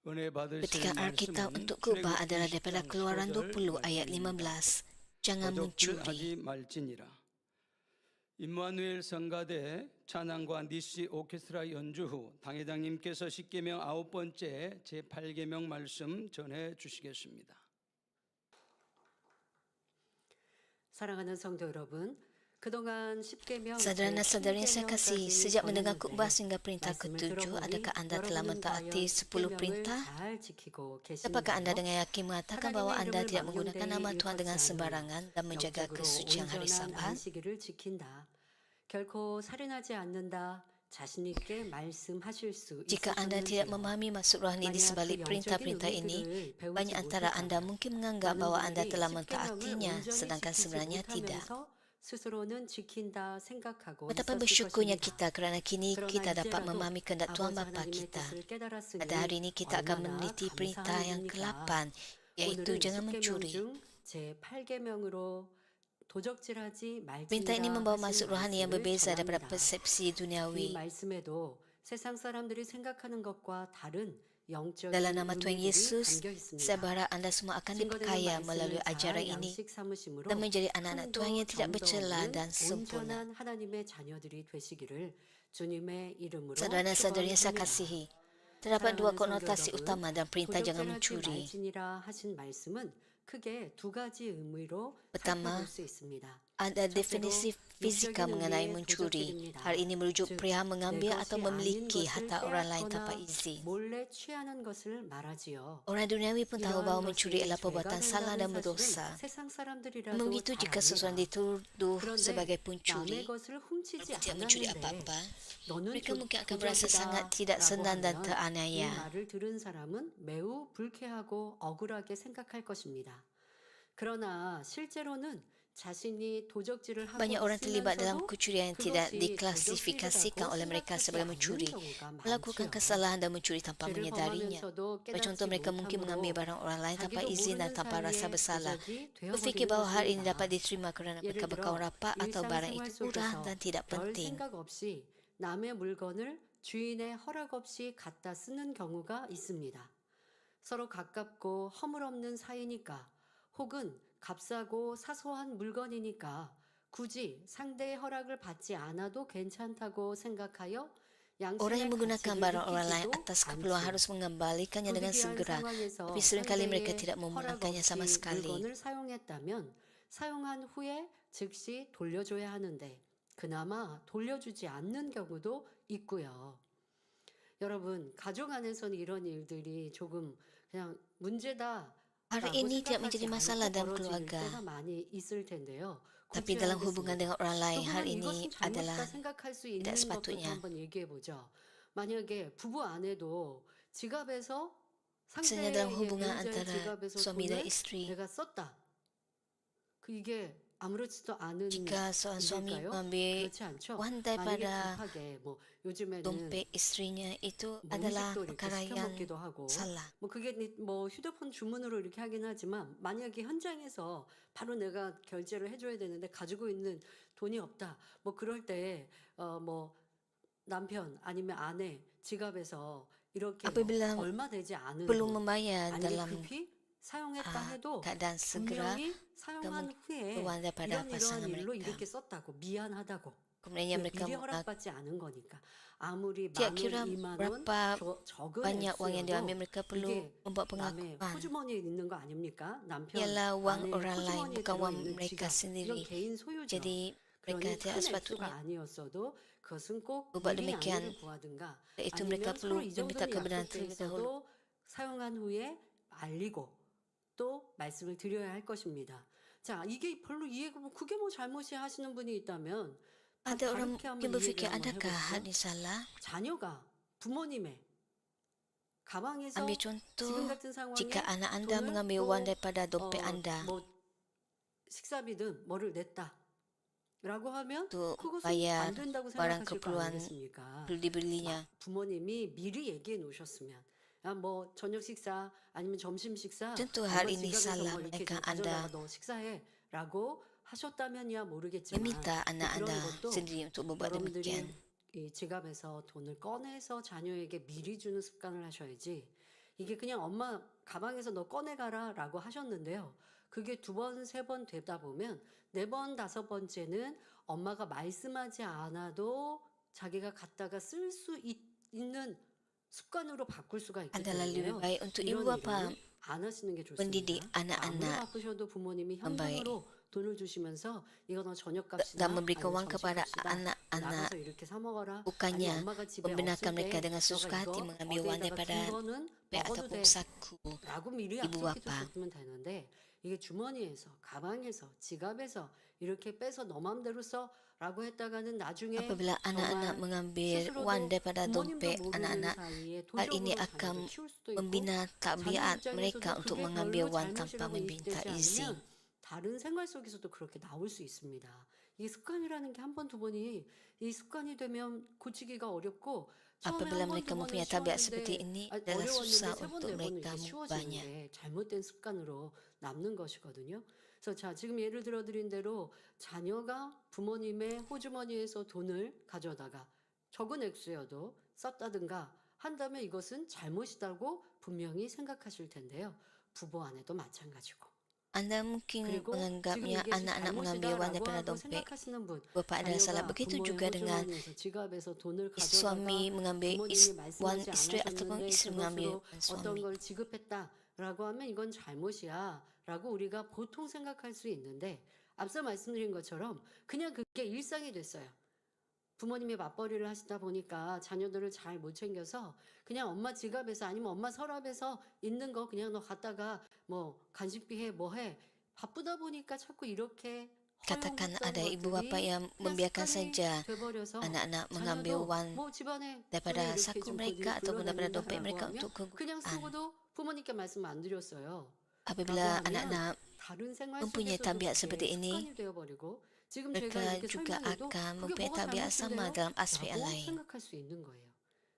은혜 받으실 Petikan Alkitab 말씀은 untuk khotbah 출애굽기 adalah daripada 20장 Keluaran 20 15절 ayat 말씀입니다. 15. Jangan mencuri. 도적질하지 말지니라. 임마누엘 성가대 찬양과 니시 오케스트라 연주 후 당회장님께서 십계명 9번째 제8계명 말씀 전해 주시겠습니다. 사랑하는 성도 여러분, 그동안 10계명 Saudara-saudari yang saya kasih, sejak mendengar khutbah sehingga perintah ke-7, adakah anda telah mentaati 10 perintah? Dapatkah anda dengan yakin mengatakan bahawa anda tidak menggunakan nama Tuhan dengan sembarangan dan menjaga kesucian hari Sabat? 결코 살인하지 않는다. 자신 있게 말씀하실 수 Jika anda tidak memahami maksud rohani di sebalik perintah-perintah ini, banyak antara anda mungkin menganggap bahawa anda telah mentaatinya, sedangkan sebenarnya tidak. 스스로는 지킨다 생각하고 Betapa 있었을 bersyukurnya 것입니다. kita kerana kini 그러나 kita dapat 이제라도 memahami kehendak Tuhan 아버지 Bapa 하나님의 kita. 뜻을 깨달았으니 Pada hari ini kita akan 얼마나 meneliti perintah 감사한 yang 일입니까? ke-8, iaitu 오늘은 jangan 10계명 mencuri. 중 제8계명으로 도적질하지 Perintah ini 말지니라 membawa 하신 maksud rohani yang 말씀을 berbeza daripada 전합니다. persepsi 이 duniawi. 말씀에도 세상 사람들이 생각하는 것과 다른 영적인 Dalam nama Tuhan 의미들이 Yesus, 담겨 saya 있습니다. berharap anda semua akan 증거되는 diperkaya melalui 말씀을 ajaran 잘 ini 양식 삼으심으로 dan menjadi anak-anak Tuhan yang tidak 성도 bercela 정도 dan 없는 sempurna. 온전한 하나님의 자녀들이 되시기를 주님의 이름으로 Saudara-saudari yang saya 축원합니다. kasihi, terdapat dua 사랑하는 성도 konotasi 여러분, utama dalam perintah jangan 도적질하지 mencuri. 말지니라 하신 말씀은 크게 두 가지 의미로 Pertama, 살펴볼 수 있습니다. ada definisi fizikal mengenai mencuri. Hal ini merujuk perihal mengambil atau memiliki harta orang lain tanpa izin. 몰래 취하는 것을 말하지요. Orang duniawi pun tahu bahawa 이러한 mencuri 것이 adalah perbuatan 죄가 salah dan 된다는 berdosa. 사실은 세상 사람들이라도 Namun begitu 잘 jika seseorang 압니다. dituduh sebagai 그런데 pencuri, 남의 것을 훔치지 walaupun tidak mencuri 않았는데 apa-apa, 너는 mereka mungkin akan merasa sangat tidak 도적이다라고 senang dan 하면 이 teraniaya. 말을 들은 사람은 매우 불쾌하고 억울하게 생각할 것입니다. 그러나 실제로는 자신이 도적질을 하고 Banyak orang terlibat dalam 있으면서도 kecurian yang tidak 그것이 diklasifikasikan 도적질이라고 oleh mereka sebagai 생각하지 mencuri, 않는 경우가 melakukan 많지요. kesalahan dan mencuri tanpa 죄를 menyedarinya. 범하면서도 Contoh, 깨닫지 mereka mungkin mengambil 못함으로 barang orang lain tanpa 자기도 izin dan 모르는 tanpa rasa 사이에 bersalah. 도적이 Berfikir 되어버리는 bahawa hal ini 것입니다. dapat diterima kerana 예를 mereka berkawan 들어 rapat atau barang 일상생활 itu murah 속에서 dan tidak 별 penting. 생각 없이 남의 물건을 주인의 허락 없이 갖다 쓰는 경우가 있습니다. 서로 가깝고 허물없는 사이니까 혹은 값싸고 사소한 물건이니까 굳이 상대의 허락을 받지 않아도 괜찮다고 생각하여 Orang yang 양심의 menggunakan 가치를 barang orang lain 느끼지도 atas keperluan 않지요. harus mengembalikannya dengan 부득이한 segera, 상황에서 tapi seringkali mereka 상대의 tidak 허락 membenarkannya sama 없이 sekali. 물건을 사용했다면 사용한 후에 즉시 돌려줘야 하는데 그나마 돌려주지 않는 경우도 있고요. 여러분, 가족 안에서는 이런 일들이 조금 그냥 문제다 Hari ini tidak menjadi masalah dalam 벌어질 keluarga, 때가 많이 있을 텐데요. tapi dalam hubungan dengan orang lain, hal 조금은 ini 이것은 adalah 잘못이다 생각할 수 있는 tidak 것부터 sepatutnya. 한번 얘기해 보죠. 만약에 부부 안에도 지갑에서 Misalnya dalam 상대의 hubungan 배우자의 antara 지갑에서 suami dan 돈을 isteri, 내가 썼다. 이게 아무렇지도 않은 jika seorang suami 일일까요? mengambil 그렇지 않죠. wang 만약에 daripada 급하게 뭐 요즘에는 dompet istrinya, itu 뭐 adalah 음식도 이렇게 perkara 시켜 yang 먹기도 하고 salah. 뭐 그게 뭐 휴대폰 주문으로 이렇게 하긴 하지만 만약에 현장에서 바로 내가 결제를 해줘야 되는데 가지고 있는 돈이 없다. 뭐 그럴 때 뭐 남편 아니면 아내 지갑에서 이렇게 뭐 Apabila 얼마 되지 않은 perlu 돈 membayar 만약에 dalam 급히 사용했다 해도 keadaan segera, 분명히 사용한 후에 keluar daripada 이런 pasangan 일로 mereka. 이렇게 썼다고 mi안하다고 Kemudian mereka 미리 mengaku 허락받지 않은 거니까 아무리 tidak 10,000원, kira 20,000원 berapa 적은 banyak wang yang diambil, 액수여도 mereka perlu 이게 membuat 남의 pengakuan. 호주머니에 있는 거 아닙니까? 남편, Ialah wang 아내의 orang lain, 호주머니에 bukan wang 들어있는 mereka 지갑 sendiri. 이건 개인 소유죠. Jadi mereka 그러니 tidak 큰 액수가 sepatutnya 아니었어도 그것은 꼭 berbuat 미리 demikian. 양해를 구하든가 Iaitu mereka 아니면 perlu 서로 이 meminta 정도는 kebenaran 약속돼 terlebih dahulu. 있어도 사용한 후에 알리고 또 말씀을 드려야 할 것입니다. 자, 이게 별로 이해가 그게 뭐 잘못이야 하시는 분이 있다면 Ada orang 다르게 mungkin 한번 berfikir, 이해를 한번 adakah hal 해보죠. ini salah? 자녀가 부모님의 가방에서 Ambil 지금 contoh, 같은 상황에 jika anak anda 돈을 mengambil 또 wang daripada dompet anda 뭐 식사비든 뭐를 냈다. 라고 하면 untuk 그것은 bayar 안 된다고 barang 생각하실 거 keperluan 아니겠습니까? perlu dibelinya. 부모님이 미리 얘기해 놓으셨으면 뭐 저녁 식사 아니면 점심 식사 Tentu 엄마 hal ini 지갑에서 salah 뭐 이렇게 menaikkan 좀 가져다가 anda 너 식사해 라고 하셨다면야 모르겠지만 meminta anak 그런 anda 것도 sendiri untuk membuat 여러분들이 demikian. 이 지갑에서 돈을 꺼내서 자녀에게 미리 주는 습관을 하셔야지 이게 그냥 엄마 가방에서 너 꺼내가라라고 하셨는데요. 그게 2번, 3번 되다 보면 4번, 5번째는 엄마가 말씀하지 않아도 자기가 갖다가 쓸 수 있는 습관으로 바꿀 수가 있기 adalah lebih 때문에요. baik untuk 이런 ibu bapa 일은 안 하시는 게 mendidik 좋습니다. 아무리 anak-anak 바쁘셔도 부모님이 yang baik 현금으로 돈을 주시면서 이거 너 저녁값이나 dan memberikan 아니면 wang kepada 점심값이다. anak-anak 나가서 이렇게 사 먹어라. 아니면 bukannya 엄마가 집에 membenarkan 없을 mereka 때 dengan 너가 sesuka hati 이거 mengambil wang 어디에다가 daripada 둔 거는 pek 먹어도 ataupun 돼. saku 라고 미리 ibu 약속해 bapa. 줬으면 되는데 이게 주머니에서 가방에서 지갑에서 이렇게 빼서 너 맘대로 써라고 했다가는 나중에 Apabila anak-anak 정말 mengambil 스스로도 wang daripada 부모님도 dompet 모르는 anak-anak, 사이에 hal ini 도적으로 akan 자녀를 키울 수도 있고 membina 자녀 tabiat mereka 입장에서도 untuk 그게 mengambil 별로 wang tanpa 잘못이라고 meminta 인식되지 izin. 않으면 다른 생활 속에서도 그렇게 나올 수 있습니다. 이 습관이라는 게 한 번, 2번이 이 습관이 되면 고치기가 어렵고 처음에 Apabila 한 번, mereka 2번은 mempunyai tabiat seperti 쉬웠는데 ini, adalah 어려웠는데 susah 3번, untuk 4번은 mereka 이게 mengubahnya. 쉬워지는데 잘못된 습관으로 남는 것이거든요. 그래서 자, 지금 예를 들어드린 대로 자녀가 부모님의 호주머니에서 돈을 가져다가 적은 액수여도 썼다든가 한다면 이것은 잘못이라고 분명히 생각하실 텐데요. 부부 안에도 마찬가지고. Anda mungkin 그리고 지금 menganggapnya 이게 anak-anak mengambil wang 잘못이다라고 daripada 하고 dompet 생각하시는 분, bapa adalah salah. 자녀가 Begitu 부모의 juga dengan 호주머니에서 지갑에서 돈을 suami 가져다가 mengambil 부모님이 wang 말씀하지 isteri ataupun 않으셨는데 isteri mengambil 그것으로 wang 어떤 suami. 걸 지급했다라고 하면 이건 잘못이야라고 우리가 보통 생각할 수 있는데 앞서 말씀드린 것처럼 그냥 그게 일상이 됐어요. 부모님이 맞벌이를 하시다 보니까 자녀들을 잘 못 챙겨서 그냥 엄마 지갑에서 아니면 엄마 서랍에서 있는 거 그냥 너 갖다가 뭐 간식비 해 뭐 해 바쁘다 보니까 자꾸 이렇게 Katakan 허용했던 ada ibu bapa 것들이 yang 그냥 membiarkan 습관이 saja 돼버려서 anak-anak mengambil 자녀도 wang 뭐 집안에 daripada 돈을 이렇게 saku 좀 mereka ataupun daripada dompet 돌려다닌다라고 mereka 하면 untuk 그냥 kegunaan. 쓰고도 부모님께 말씀 안 드렸어요. Apabila 라고 하면 anak-anak 다른 생활 mempunyai 속에서도 tabiat 그게 seperti ini, 습관이 되어버리고 지금 제가 mereka 이렇게 juga 설명해도 akan 그게 mempunyai 뭐가 tabiat sama 잘못인데요? dalam aspek yang 라고 lain. 생각할 수 있는 거예요.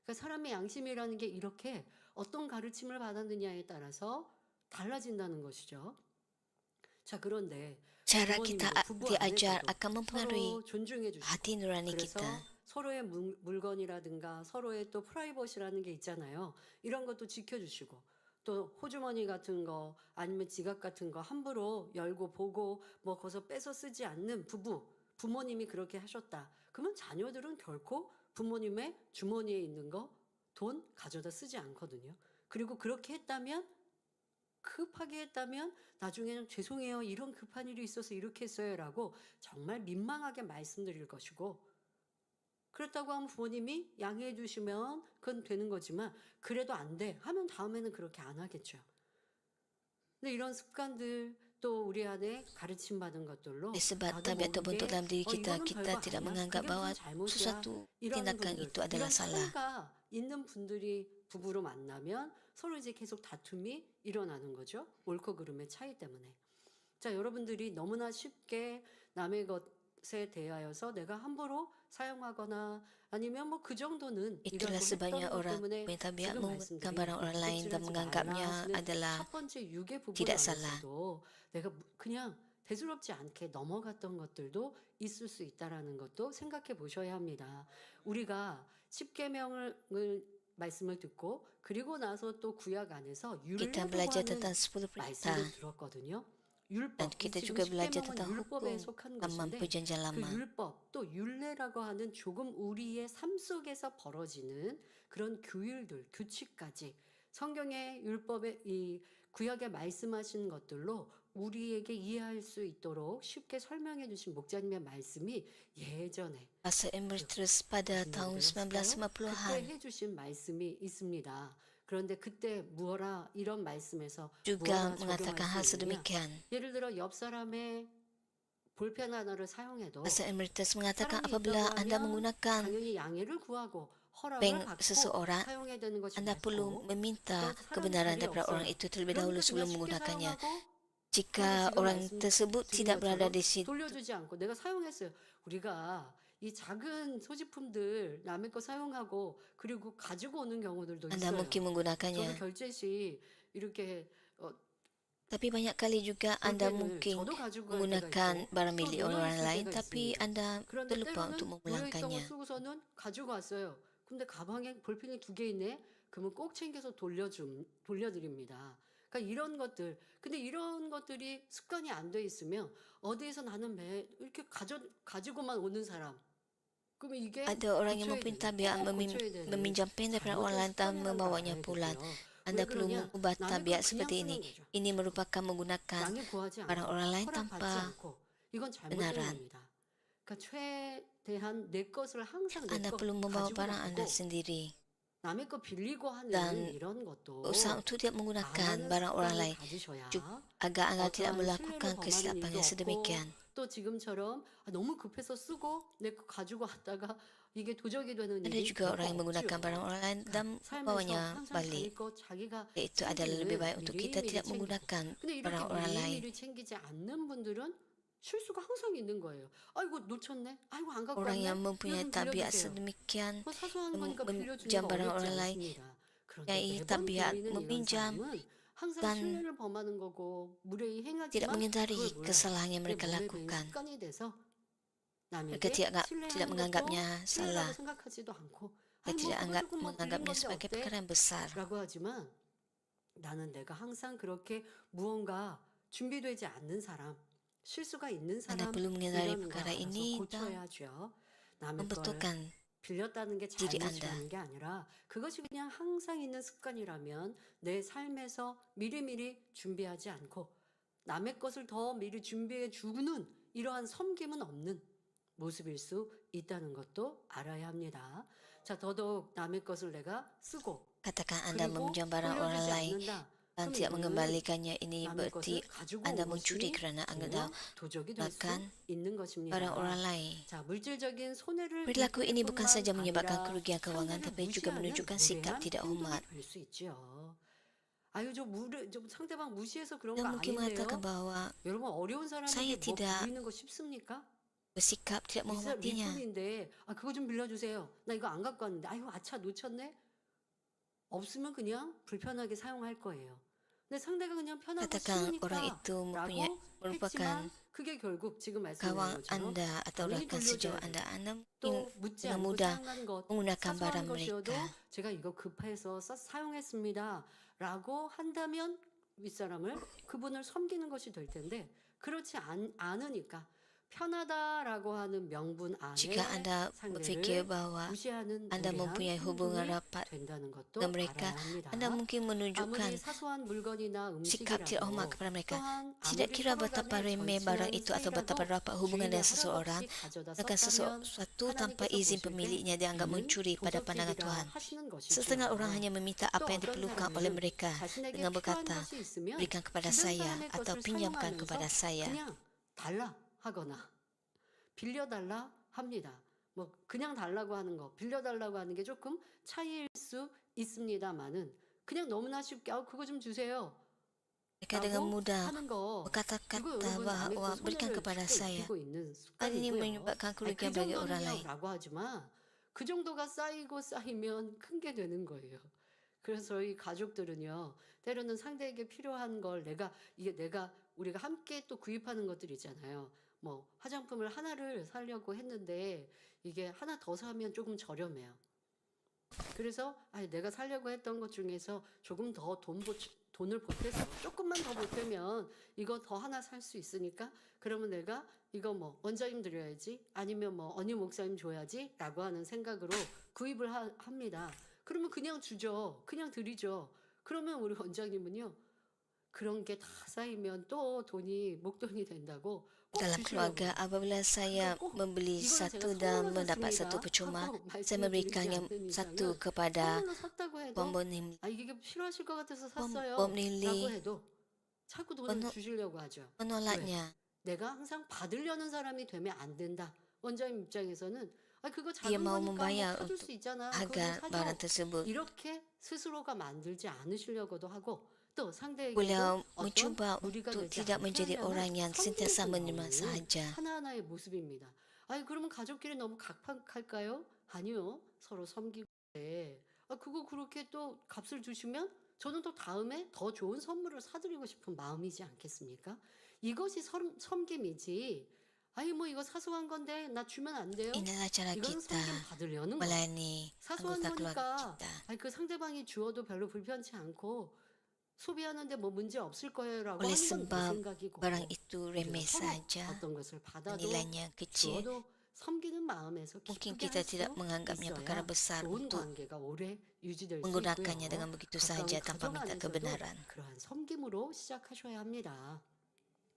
그러니까 사람의 양심이라는 게 이렇게 어떤 가르침을 받았느냐에 따라서 달라진다는 것이죠. 자, 그런데 Cara kita 부모님도 부부 diajar 안에서도 akan mempengaruhi 서로 존중해 주시고 hati nurani 그래서 kita. 서로의 물건이라든가 서로의 또 프라이버시라는 게 있잖아요. 이런 것도 지켜주시고 또 호주머니 같은 거 아니면 지갑 같은 거 함부로 열고 보고 뭐 거기서 빼서 쓰지 않는 부모님이 그렇게 하셨다. 그러면 자녀들은 결코 부모님의 주머니에 있는 거 돈 가져다 쓰지 않거든요. 그리고 그렇게 했다면 급하게 했다면 나중에는 죄송해요. 이런 급한 일이 있어서 이렇게 했어요라고 정말 민망하게 말씀드릴 것이고 그렇다고 하면 부모님이 양해해 주시면 그건 되는 거지만 그래도 안 돼 하면 다음에는 그렇게 안 하겠죠. 근데 이런 습관들 또 우리 안에 가르침 받은 것들로 Sebab 나도 tabiat terbentuk 모르게 dalam diri kita, 이거는 kita 별거 tidak 아니야. menganggap 그게 bahwa 무슨 잘못이야. sesuatu 이런 tindakan 분들, itu adalah 이런 salah. 차이가 있는 분들이 부부로 만나면 서로 이제 계속 다툼이 일어나는 거죠. 옳고 그름의 차이 때문에. 자, 여러분들이 너무나 쉽게 남의 것에 대하여서 내가 함부로 사용하거나 아니면 뭐 그 정도는 Itulah 이라고 sebabnya 했던 것 orang 때문에 punya tabiat 지금 menggunakan 말씀드린 barang orang lain dan 덕질하지 menganggapnya 말라 하시는 adalah 첫 번째 유괴 부부 tidak salah. 안에서도 내가 그냥 대수롭지 않게 넘어갔던 것들도 있을 수 있다라는 것도 생각해 보셔야 합니다. 우리가 10계명을 말씀을 듣고 그리고 나서 또 구약 안에서 Kita 율례라고 belajar 하는 tentang 10 perintah 말씀을 들었거든요. dan 율법, kita 지금 juga belajar 10계명은 tentang 율법에 hukum 속한 dalam 것인데 perjanjian 그 lama. 율법 또 율례라고 하는 조금 우리의 삶 속에서 벌어지는 그런 규율들, 규칙까지 성경의 율법의 이 구약에 말씀하신 것들로 우리에게 이해할 수 있도록 쉽게 설명해 주신 목자님의 말씀이 예전에 Bahasa Emeritus pada tahun 그때 1950-an 해주신 말씀이 있습니다. 그런데 그때 무어라 이런 말씀에서 juga 무어라 mengatakan hal 적용할 수 있느냐? sedemikian. 예를 들어 옆 사람의 볼펜 하나를 사용해도 Bahasa Emeritus mengatakan 사람이 apabila 있다고 Anda 하면 menggunakan 당연히 양해를 구하고 허락을 bank 받고 seseorang, 사용해야 되는 것이 Anda perlu 맞고 meminta 또 kebenaran 사람이 daripada 없어요. orang itu terlebih dahulu 그런데 sebelum 그냥 쉽게 menggunakannya. 사용하고 Jika 지금 orang 말씀 tersebut 드린 tidak berada 것처럼 di situ, 돌려주지 않고 내가 사용했어요. 우리가 이 작은 소지품들 남의 거 사용하고 그리고 가지고 오는 경우들도 Anda 있어요. mungkin 저도 menggunakannya. 결제 시 이렇게 Tapi banyak kali juga Anda 볼펜을 mungkin 저도 가지고 갈 때가 menggunakan 있고 barang 또 milik 놓여 orang 있을 lain, 때가 tapi 있습니다. Anda 그런데 terlupa untuk 때로는 놓여 있던 거 memulangkannya. 쓰고서는 가지고 왔어요. 근데 가방에 볼펜이 2개 있네. 그러면 꼭 챙겨서 돌려드립니다. 그러니까 이런 것들, 근데 이런 것들이 습관이 안 돼 있으면 어디에서 나는 이렇게 가지고만 오는 사람. 그러면 이게 Ada orang yang 고쳐야 meminta 되는, biak 고쳐야 되는 meminjam pen daripada orang lain dan 잘못된 membawanya 습관이라고 pulang. 봐야겠어요. Anda 왜 perlu 그러냐? mengubah 남의 tabiat 걸 그냥 seperti ini. 쓰는 거죠. Ini merupakan menggunakan 양해 구하지 barang 않고 orang lain 허락받지 tanpa 않고 이건 잘못된 benaran. 겁니다. 그러니까 최대한 내 것을 항상 내 Anda 것 perlu membawa 가지고 barang Anda 가고 sendiri. 남의 거 빌리고 하는 Dan 이런 것도 usaha untuk tidak menggunakan 나라는 barang orang 습관을 lain 가지셔야 agar Anda tidak 어떠한 melakukan 신뢰를 범하는 kesilapan 일도 yang 없고 sedemikian. 또 지금처럼 너무 급해서 쓰고 내 거 가지고 왔다가 이게 도적이 되는 Ada 일이 juga orang yang 별로 menggunakan 없지요. barang orang lain dan 삶에서 membawanya 항상 balik. 자기 거 자기가 Itu adalah lebih baik untuk kita 미리미리 tidak 챙기고. menggunakan 근데 이렇게 barang orang lain. 미리미리 챙기지 않는 분들은 실수가 항상 있는 거예요. 아이고 놓쳤네. 아이고 안 갖고 Orang 왔네. yang 이거 mempunyai 좀 tabiat 빌려주세요. sedemikian 뭐 사소한 거니까 빌려주는 meminjam 거 barang 어렵지 orang lain, 않습니다. 그런데 yang 매번 tabiat 빌리는 이런 meminjam 사람은 항상 dan 신뢰를 범하는 거고 무례히 tidak 행하지만 menyadari 그걸 몰라요. kesalahan yang 그게 mereka 몸에 배인 lakukan. 습관이 돼서 Mereka 남에게 tidak 신뢰하는 것도 menganggapnya salah. 신뢰라고 생각하지도 않고 Mereka 아니 뭐 tidak 그거 조금 뭐 빌린 menganggapnya 건데 sebagai 어때? perkara yang besar. 라고 하지만 나는 내가 항상 그렇게 무언가 준비되지 않는 사람, 실수가 있는 Anda 사람 perlu menyadari 이런 거 perkara 알아서 ini dan 고쳐야죠. 남의 걸 membetulkan 빌렸다는 게 diri 잘못이라는 Anda. 게 아니라 그것이 그냥 항상 있는 습관이라면 내 삶에서 미리미리 준비하지 않고 남의 것을 더 미리 준비해 주는 이러한 섬김은 없는 모습일 수 있다는 것도 알아야 합니다. 자, 더더욱 남의 것을 내가 쓰고 Katakan Anda 그리고 meminjam barang orang 돌려주지 lain 않는다. dan 그럼 tidak 이거는 mengembalikannya. Ini 남의 berarti 것을 가지고 Anda 온 mencuri 것이 kerana Anda 되면 도적이 될 수 menggunakan 있는 것입니다. barang orang lain. 자, 물질적인 손해를 Perilaku ini bukan 입을 saja 뿐만 menyebabkan 아니라 kerugian keuangan, 상대를 tapi juga 무시하는 menunjukkan sikap 무례한 tidak 행동이 hormat. 될 수 있지요. 아유, 좀 상대방 무시해서 그런 거 Dan mungkin 아닌데요. mengatakan bahawa 여러분 어려운 saya 사람에게 뭐 tidak 빌리는 거 쉽습니까? bersikap tidak menghormatinya. 윗분인데 그거 좀 빌려주세요. 나 이거 안 갖고 왔는데 아유 아차 놓쳤네. 없으면 그냥 불편하게 사용할 거예요. 근데 상대가 그냥 편하고 Katakan orang 쉬우니까 itu 라고 merupakan 했지만 그게 결국 지금 kawan 말씀드린 것처럼 Anda atau 당연히 rakan 돌려줘야 sejauh 돼요. Anda. Anda mungkin 또 묻지 dengan 않고 mudah 사용한 것 menggunakan 사소한 barang 것이어도 mereka. 제가 이거 급해서 사용했습니다 라고 한다면 윗사람을 그분을 섬기는 것이 될 텐데 그렇지 않으니까 편하다라고 하는 명분 안에 Jika Anda berfikir 상대를 bahawa 무시하는 Anda 무례한 mempunyai hubungan 행동이 rapat 된다는 것도 dengan mereka, 알아야 합니다. Anda mungkin menunjukkan 아무리 사소한 물건이나 sikap tidak hormat 음식이라도 kepada mereka. 또한 Tidak 아무리 kira 서로 betapa 간에 remeh barang 절친한 itu atau betapa 사이라도 rapat hubungan 주인의 dengan 허락 seseorang, 없이 가져다 akan 썼다면 sesuatu tanpa 하나님께서 izin 보실 때 pemiliknya dianggap 이는 mencuri pada pandangan 도적질이라 Tuhan. 하시는 것이죠. Setengah orang hanya meminta 또 apa yang 어떤 diperlukan oleh 사람은 mereka 자신에게 dengan 필요한 berkata, 것이 있으면 berikan kepada 주변 saya 사람의 atau 것을 pinjamkan 사용하면서 kepada saya. 그냥 달라 하거나 빌려달라 합니다. 뭐 그냥 달라고 하는 거, 빌려달라고 하는 게 조금 차이일 수 있습니다만은 그냥 너무나 쉽게 그거 좀 주세요. Mereka dengan 라고 mudah 하는 거 이거 berkata-kata 여러분 남의 bahawa 거 berikan 손해를 kepada 쉽게 saya. 입히고 있는 Hal ini 습관이고요. menyebabkan 그 kerugian bagi orang lain. 정도는요라고 하지만 그 정도가 쌓이면 큰 게 되는 거예요. 그래서 저희 가족들은요 때로는 상대에게 필요한 걸 우리가 함께 또 구입하는 것들 있잖아요. 뭐 화장품을 하나를 사려고 했는데 이게 하나 더 사면 조금 저렴해요. 그래서 내가 사려고 했던 것 중에서 조금 더 돈을 보태서 조금만 더 보태면 이거 더 하나 살 수 있으니까 그러면 내가 이거 뭐 원장님 드려야지 아니면 뭐 언니 목사님 줘야지 라고 하는 생각으로 구입을 합니다. 그러면 그냥 주죠. 그냥 드리죠. 그러면 우리 원장님은요. 그런 게 다 쌓이면 또 목돈이 된다고 꼭 Dalam 주시려고 keluarga, apabila saya 꼭 membeli 이거는 satu 제가 dan 선물로 mendapat 샀습니다 satu percuma, 하고 saya 말씀을 드리지 memberikan yang 않는 satu 이상은 kepada 선물로 샀다고 해도 pembonim 이게 필요하실 것 같아서 샀어요 pemilih 라고 해도 자꾸 돈을 Ono- 주시려고 하죠. menolaknya. 내가 항상 받으려는 사람이 되면 안 된다. 원장님 입장에서는 그거 Dia 작은 mau 거니까 membayar 뭐 사줄 untuk 수 있잖아. agar 그거 barang 사줘. tersebut. 이렇게 스스로가 만들지 않으시려고도 하고 또 상대에게도 Beliau 어떤 mencuba 무리가 untuk 되지 tidak 않게 menjadi 하려는 orang yang sentiasa 섬기는 menerima sahaja. 하나하나의 모습입니다. 그러면 가족끼리 너무 각박할까요? 아니요. 서로 섬기고 그거 그렇게 또 값을 주시면 저는 또 다음에 더 좋은 선물을 사드리고 싶은 마음이지 않겠습니까? 이것이 섬김이지 아니 뭐 이거 사소한 건데 나 주면 안 돼요? Inilah cara 이건 kita 섬김 받으려는 거. melayani 사소한 anggota keluarga 거니까 kita. 아니 그 상대방이 주어도 별로 불편치 않고 소비하는데 뭐 문제 없을 거예요라고 Oleh 하는 건 내 sebab 생각이고 barang itu 우리가 remeh 서로 saja, 어떤 것을 받아도 nilainya kecil, 주어도 섬기는 마음에서 mungkin 기쁘게 kita 할 수 tidak menganggapnya perkara 있어야 besar 좋은 untuk 관계가 오래 유지될 수 menggunakannya 있고요. dengan begitu 가까운 saja tanpa 가정 minta 안에서도 kebenaran. 그러한 섬김으로 시작하셔야 합니다.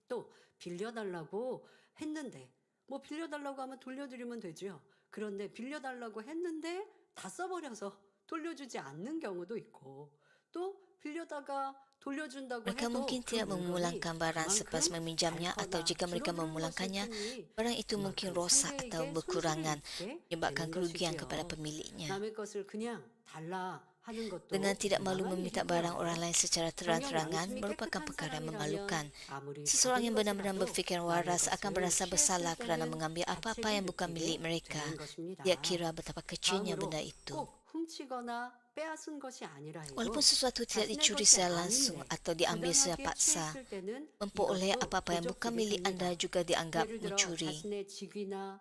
또 빌려달라고 했는데 뭐 빌려달라고 하면 돌려드리면 되죠. 그런데 빌려달라고 했는데 다 써버려서 돌려주지 않는 경우도 있고 또 빌려다가 돌려준다고 Mereka 해도 mungkin 그 tidak 물건이 memulangkan barang selepas 그만큼 meminjamnya atau 닳거나 jika mereka 줄어드는 것일 memulangkannya, 테니 barang itu mungkin 그만큼 rosak atau 상대에게 손실을 berkurangan, 입게 menyebabkan 되는 kerugian 것이지요. kepada pemiliknya. 남의 것을 그냥 달라 하는 것도 Dengan tidak malu 민망한 meminta 일이고요. barang orang lain secara 정녕 terang-terangan 양심이 merupakan 깨끗한 perkara 사람이라면 memalukan. 아무리 Seseorang 작은 yang benar-benar 것이라도 berfikir 남의 waras akan 것을 berasa bersalah 취했을 kerana 때는 mengambil apa-apa 자책을 yang bukan milik 느끼게 mereka. 되는 것입니다. Dia kira betapa kecilnya 다음으로 benda itu. 꼭 훔치거나 빼앗은 것이 아니라 해도 Walaupun sesuatu tidak 자신의 dicuri 것이 secara langsung 아닌데 atau diambil secara 부당하게 paksa, 취했을 때는 memperoleh 이것도 apa-apa yang bukan 도적질이 milik 됩니다. anda juga dianggap 예를 들어 mencuri. 자신의 직위나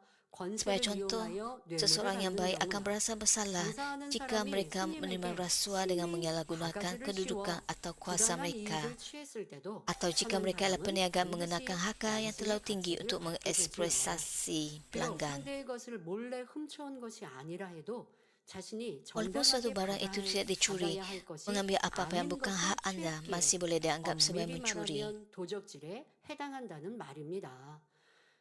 Sebagai 권세를 contoh, 이용하여 뇌물을 seseorang yang 받는 baik akan 경우나 berasa bersalah 장사하는 jika 사람이 mereka menerima 손님에게 rasuah dengan 심히 menyalahgunakan 바가지를 kedudukan 씌워 atau kuasa 부당한 mereka. 이익을 취했을 때도 Atau jika 하는 mereka adalah 사람은 peniaga 반드시 mengenakan harga yang 양심의 terlalu tinggi 가책을 untuk 받게 되지요. mengeksplosasi 비록 pelanggan. 상대의 것을 몰래 훔쳐온 것이 아니라 해도 자신이 Walaupun suatu barang itu tidak dicuri, 받아야 할 것이 mengambil apa-apa yang 아닌 bukan 것을 hak anda 취했기에 masih boleh dianggap sebagai 엄밀히 mencuri. 말하면 도적질에 해당한다는 말입니다.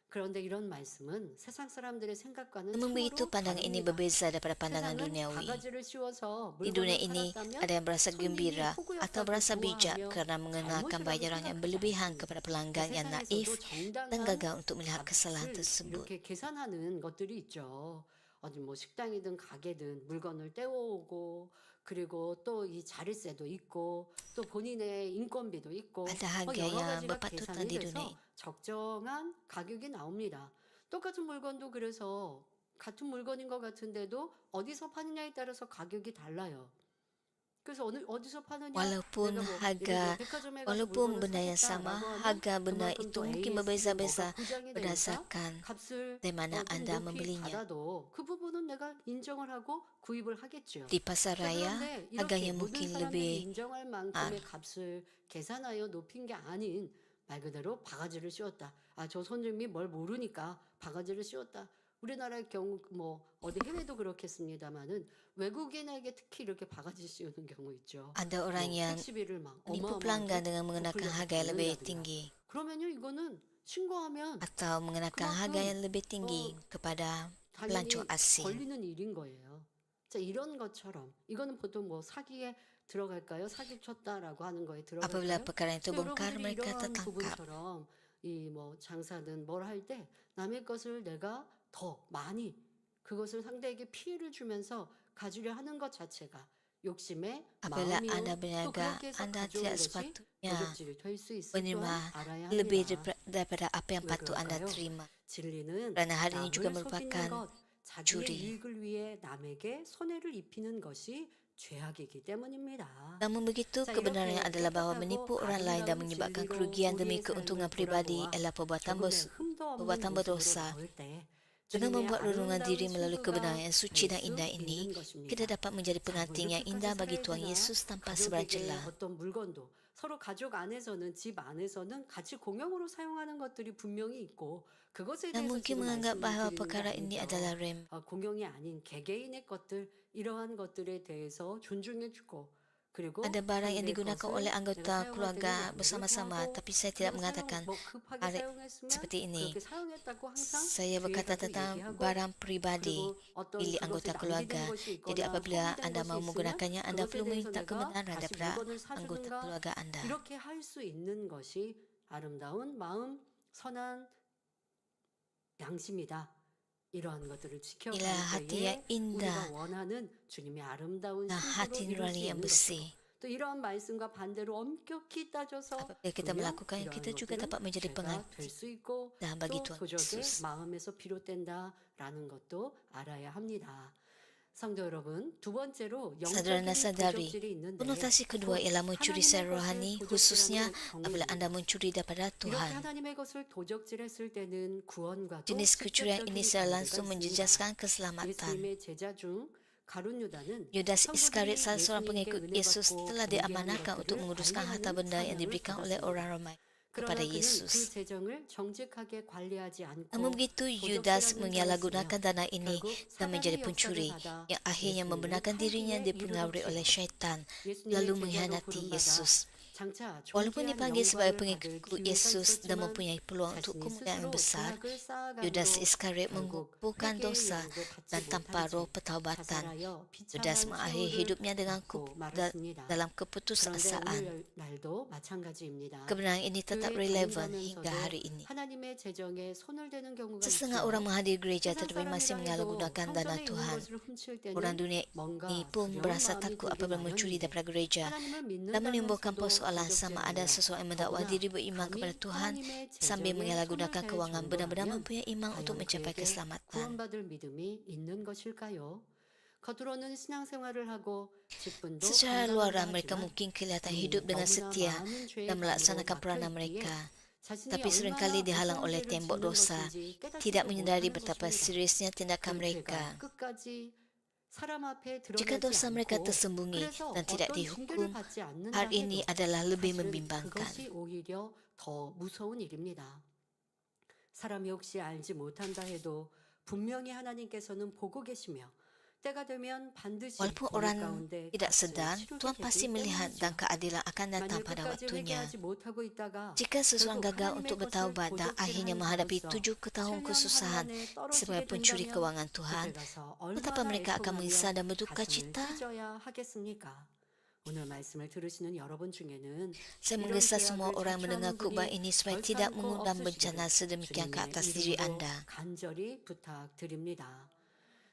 그런데 이런 말씀은 세상 사람들의 생각과는 Namun begitu 참으로 pandangan ini 다릅니다. berbeza daripada pandangan 세상은 duniawi. 바가지를 씌워서 Di dunia 물건을 ini 팔았다면 ada yang berasa 손님이 gembira atau 호구였다고 berasa bijak 좋아하며 kerana mengenakan 잘못이라고 bayaran yang 생각하지 berlebihan 않습니다. kepada pelanggan yang 세상에서도 naif dan 정당한 gagal untuk melihat kesalahan 값을 tersebut. 이렇게 계산하는 것들이 있죠. 어디 뭐 식당이든 가게든 물건을 떼어오고 그리고 또 이 자릿세도 있고 또 본인의 인건비도 있고 Ada 뭐 harga 여러 yang 가지가 berpatutan 계산이 di dunia 돼서 ini. 적정한 가격이 나옵니다. 똑같은 물건도 그래서 같은 물건인 것 같은데도 어디서 파느냐에 따라서 가격이 달라요. 그래서 어디서 파느냐 Walaupun 내가 뭐 예를 harga, 들어 백화점에 가서 walaupun 물건을 benda yang sama, 사겠다라고 하면 harga benda 그만큼 itu 또 mungkin AS도 berbeza-beza 뭐가 부장이 되니까 berdasarkan 값을 dari mana 좀 anda 높이 membelinya. 받아도 그 부분은 내가 인정을 하고 구입을 하겠죠. Di pasar 자, raya, 그런데 harganya 이렇게 모든 mungkin 사람들이 lebih 인정할 만큼의 값을 계산하여 높인 게 아닌 말 그대로 바가지를 씌웠다. 아, 저 손님이 뭘 모르니까 바가지를 씌웠다. 우리나라의 경우 뭐 어디 해외도 그렇겠습니다만은 외국인에게 특히 이렇게 바가지 씌우는 경우 있죠. ada orang 뭐 yang 택시비를 막 menipu pelanggan 어마어마하게 dengan mengenakan 부풀려서 harga yang lebih 받는다든가. tinggi 그러면요 이거는 신고하면 atau mengenakan harga yang lebih tinggi kepada 당연히 pelancong asing. 걸리는 일인 거예요. 자, 이런 것처럼 이거는 보통 뭐 사기에 들어갈까요? 사기 쳤다라고 하는 거에 Apabila 들어갈까요? perkara itu 또 bongkar, 여러분들이 mereka 이러한 tertangkap. 부분처럼 이 뭐 장사든 뭘 할 때 남의 것을 내가 더 많이 그것을 상대에게 피해를 주면서 가지려 하는 것 자체가 욕심의 Apabila 마음이요. anda 또 berniaga, 그렇게 해서 anda 가져온 tidak 것이 sepatutnya 도적질이 될 수 있을 menerima 또한 알아야 lebih 합니다. daripada apa yang 왜 patut anda 그럴까요? terima. 진리는 Kerana hal ini juga 남을 속이는 merupakan 것, 자기의 curi. 이익을 위해 남에게 손해를 입히는 것이 죄악이기 때문입니다. Namun begitu, 자, kebenarannya 이렇게 adalah bahawa 깨끗하고 menipu orang lain dan 아름다운 menyebabkan 진리로 kerugian demi 우리의 keuntungan 삶을 pribadi 돌아보아 adalah perbuatan 조금의 흠도 없는 perbuatan 모습으로 berdosa. 나올 때 Dengan 주님의 membuat renungan 아름다운 diri melalui kebenaran yang suci 친구가 dan 될 수 indah ini, 있는 것입니다. kita dapat menjadi pengantin yang indah bagi Tuhan Yesus tanpa sebarang 가족에게 celah. 어떤 물건도 서로 가족 안에서는 집 안에서는 같이 공용으로 사용하는 것들이 분명히 있고 그것에 Dan 대해서 mungkin 지금 menganggap 말씀을 bahawa 드리는 게 perkara ini 아니죠. adalah 공용이 아닌 개개인의 것들 이러한 것들에 대해서 존중해주고 그리고 ada barang yang 상대의 digunakan 것을 oleh 내가 anggota 사용할 때는 keluarga 양보를 bersama-sama, 하고 tapi saya tidak 그리고 mengatakan 뭐 급하게 hal 사용했으면 seperti ini. 그렇게 사용했다고 항상 Saya 뒤에 berkata 가서 tentang 얘기하고 barang pribadi 그리고 어떤 milik 그것이 anggota 낭비된 keluarga. 것이 Jadi 있거나 apabila 소비된 anda 것이 mau 있으면 menggunakannya, anda 그것에 perlu 대해서 meminta 내가 kebenaran 다시 daripada 물건을 anggota 사주든가 keluarga anda. 이렇게 할 수 있는 것이 아름다운 마음, 선한 양심이다. 이러한 것들을 지켜갈 Inilah hati 때에 yang indah 우리가 원하는 주님의 아름다운 dan hati 신부로 이룰 수 nurani yang 있는 것이고 bersih. 또 이러한 말씀과 반대로 엄격히 따져서 Apabila kita 보면 melakukannya, 이러한 kita juga 것들은 dapat menjadi 죄가 pengantin 될 수 있고 dan bagi 또 Tuhan 도적의 Yesus. 마음에서 비롯된다라는 것도 알아야 합니다. 성도 여러분, 두 번째로 Saudara 영적인 sadari, 도적질이 있는데 konotasi kedua ialah mencuri secara rohani, khususnya apabila anda mencuri daripada 이렇게 Tuhan. 하나님의 것을 도적질했을 때는 구원과 또 Jenis kecurian 직접적인 ini secara 관계가 langsung 있습니다. menjejaskan keselamatan. 예수님의 제자 중 가룟 유다는 Yudas Iskariot, 성도들이 salah seorang 예수님께 pengikut 은혜 Yesus, 받고 telah 경계하는 diamanahkan untuk 것들을 menguruskan harta 관리하는 benda yang 사명을 diberikan oleh 받았습니다. orang ramai 그러나 kepada 그는 그 Yesus. 재정을 정직하게 관리하지 않고 Namun begitu, Yudas menyalahgunakan dana ini dan menjadi pencuri, yang akhirnya membenarkan dirinya dipengaruhi oleh syaitan, lalu mengkhianati Yesus. Walaupun dipanggil sebagai pengikut Yesus dan mempunyai peluang untuk kemuliaan yang besar, Yudas Iskariot mengumpulkan dosa dan tanpa roh pertaubatan. Yudas mengakhiri hidupnya dengan dalam keputusasaan. Kebenaran ini tetap relevan hingga hari ini. Setengah orang menghadiri gereja tetapi masih menyalahgunakan dana Tuhan. Orang dunia ini pun berasa takut apabila mencuri daripada gereja dan menimbulkan persoalan sama ada seseorang yang mendakwa diri beriman kepada Tuhan sambil menyalahgunakan kewangan benar-benar mempunyai iman untuk mencapai keselamatan. Secara luaran mereka mungkin kelihatan hidup dengan setia dan melaksanakan peranan mereka, tapi seringkali dihalang oleh tembok dosa, tidak menyadari betapa seriusnya tindakan mereka. Jika dosa mereka tersembunyi dan tidak dihukum, hal ini adalah lebih membimbangkan. 사람이 혹시 알지 못한다 해도 분명히 하나님께서는 보고 계시며 때가 되면 반드시 Walaupun 거룩 orang 가운데 tidak sedar, 값을 Tuhan pasti 치르게 melihat 되겠죠. dan keadilan akan datang 만일 pada 끝까지 waktunya. 회개하지 못하고 있다가 Jika seseorang 결국 gagal 하나님의 untuk 것을 bertaubat dan akhirnya 도둑질하는 menghadapi 자로서 7 tahun 천년 kesusahan 하나님에 sebagai 떨어지게 pencuri 된다면 kewangan Tuhan, 그때 가서 betapa 얼마나 mereka akan menyesal dan berduka 가슴을 cita. 찢어야 하겠습니까? 오늘 말씀을 들으시는 여러분 중에는 Saya 이런 menggesa semua 죄악을 orang mendengar 자초하는 khutbah 분이 ini supaya 결코 tidak mengundang 없으시기를 bencana sedemikian ke 주님의 atas diri 이름으로 anda. 간절히 부탁드립니다.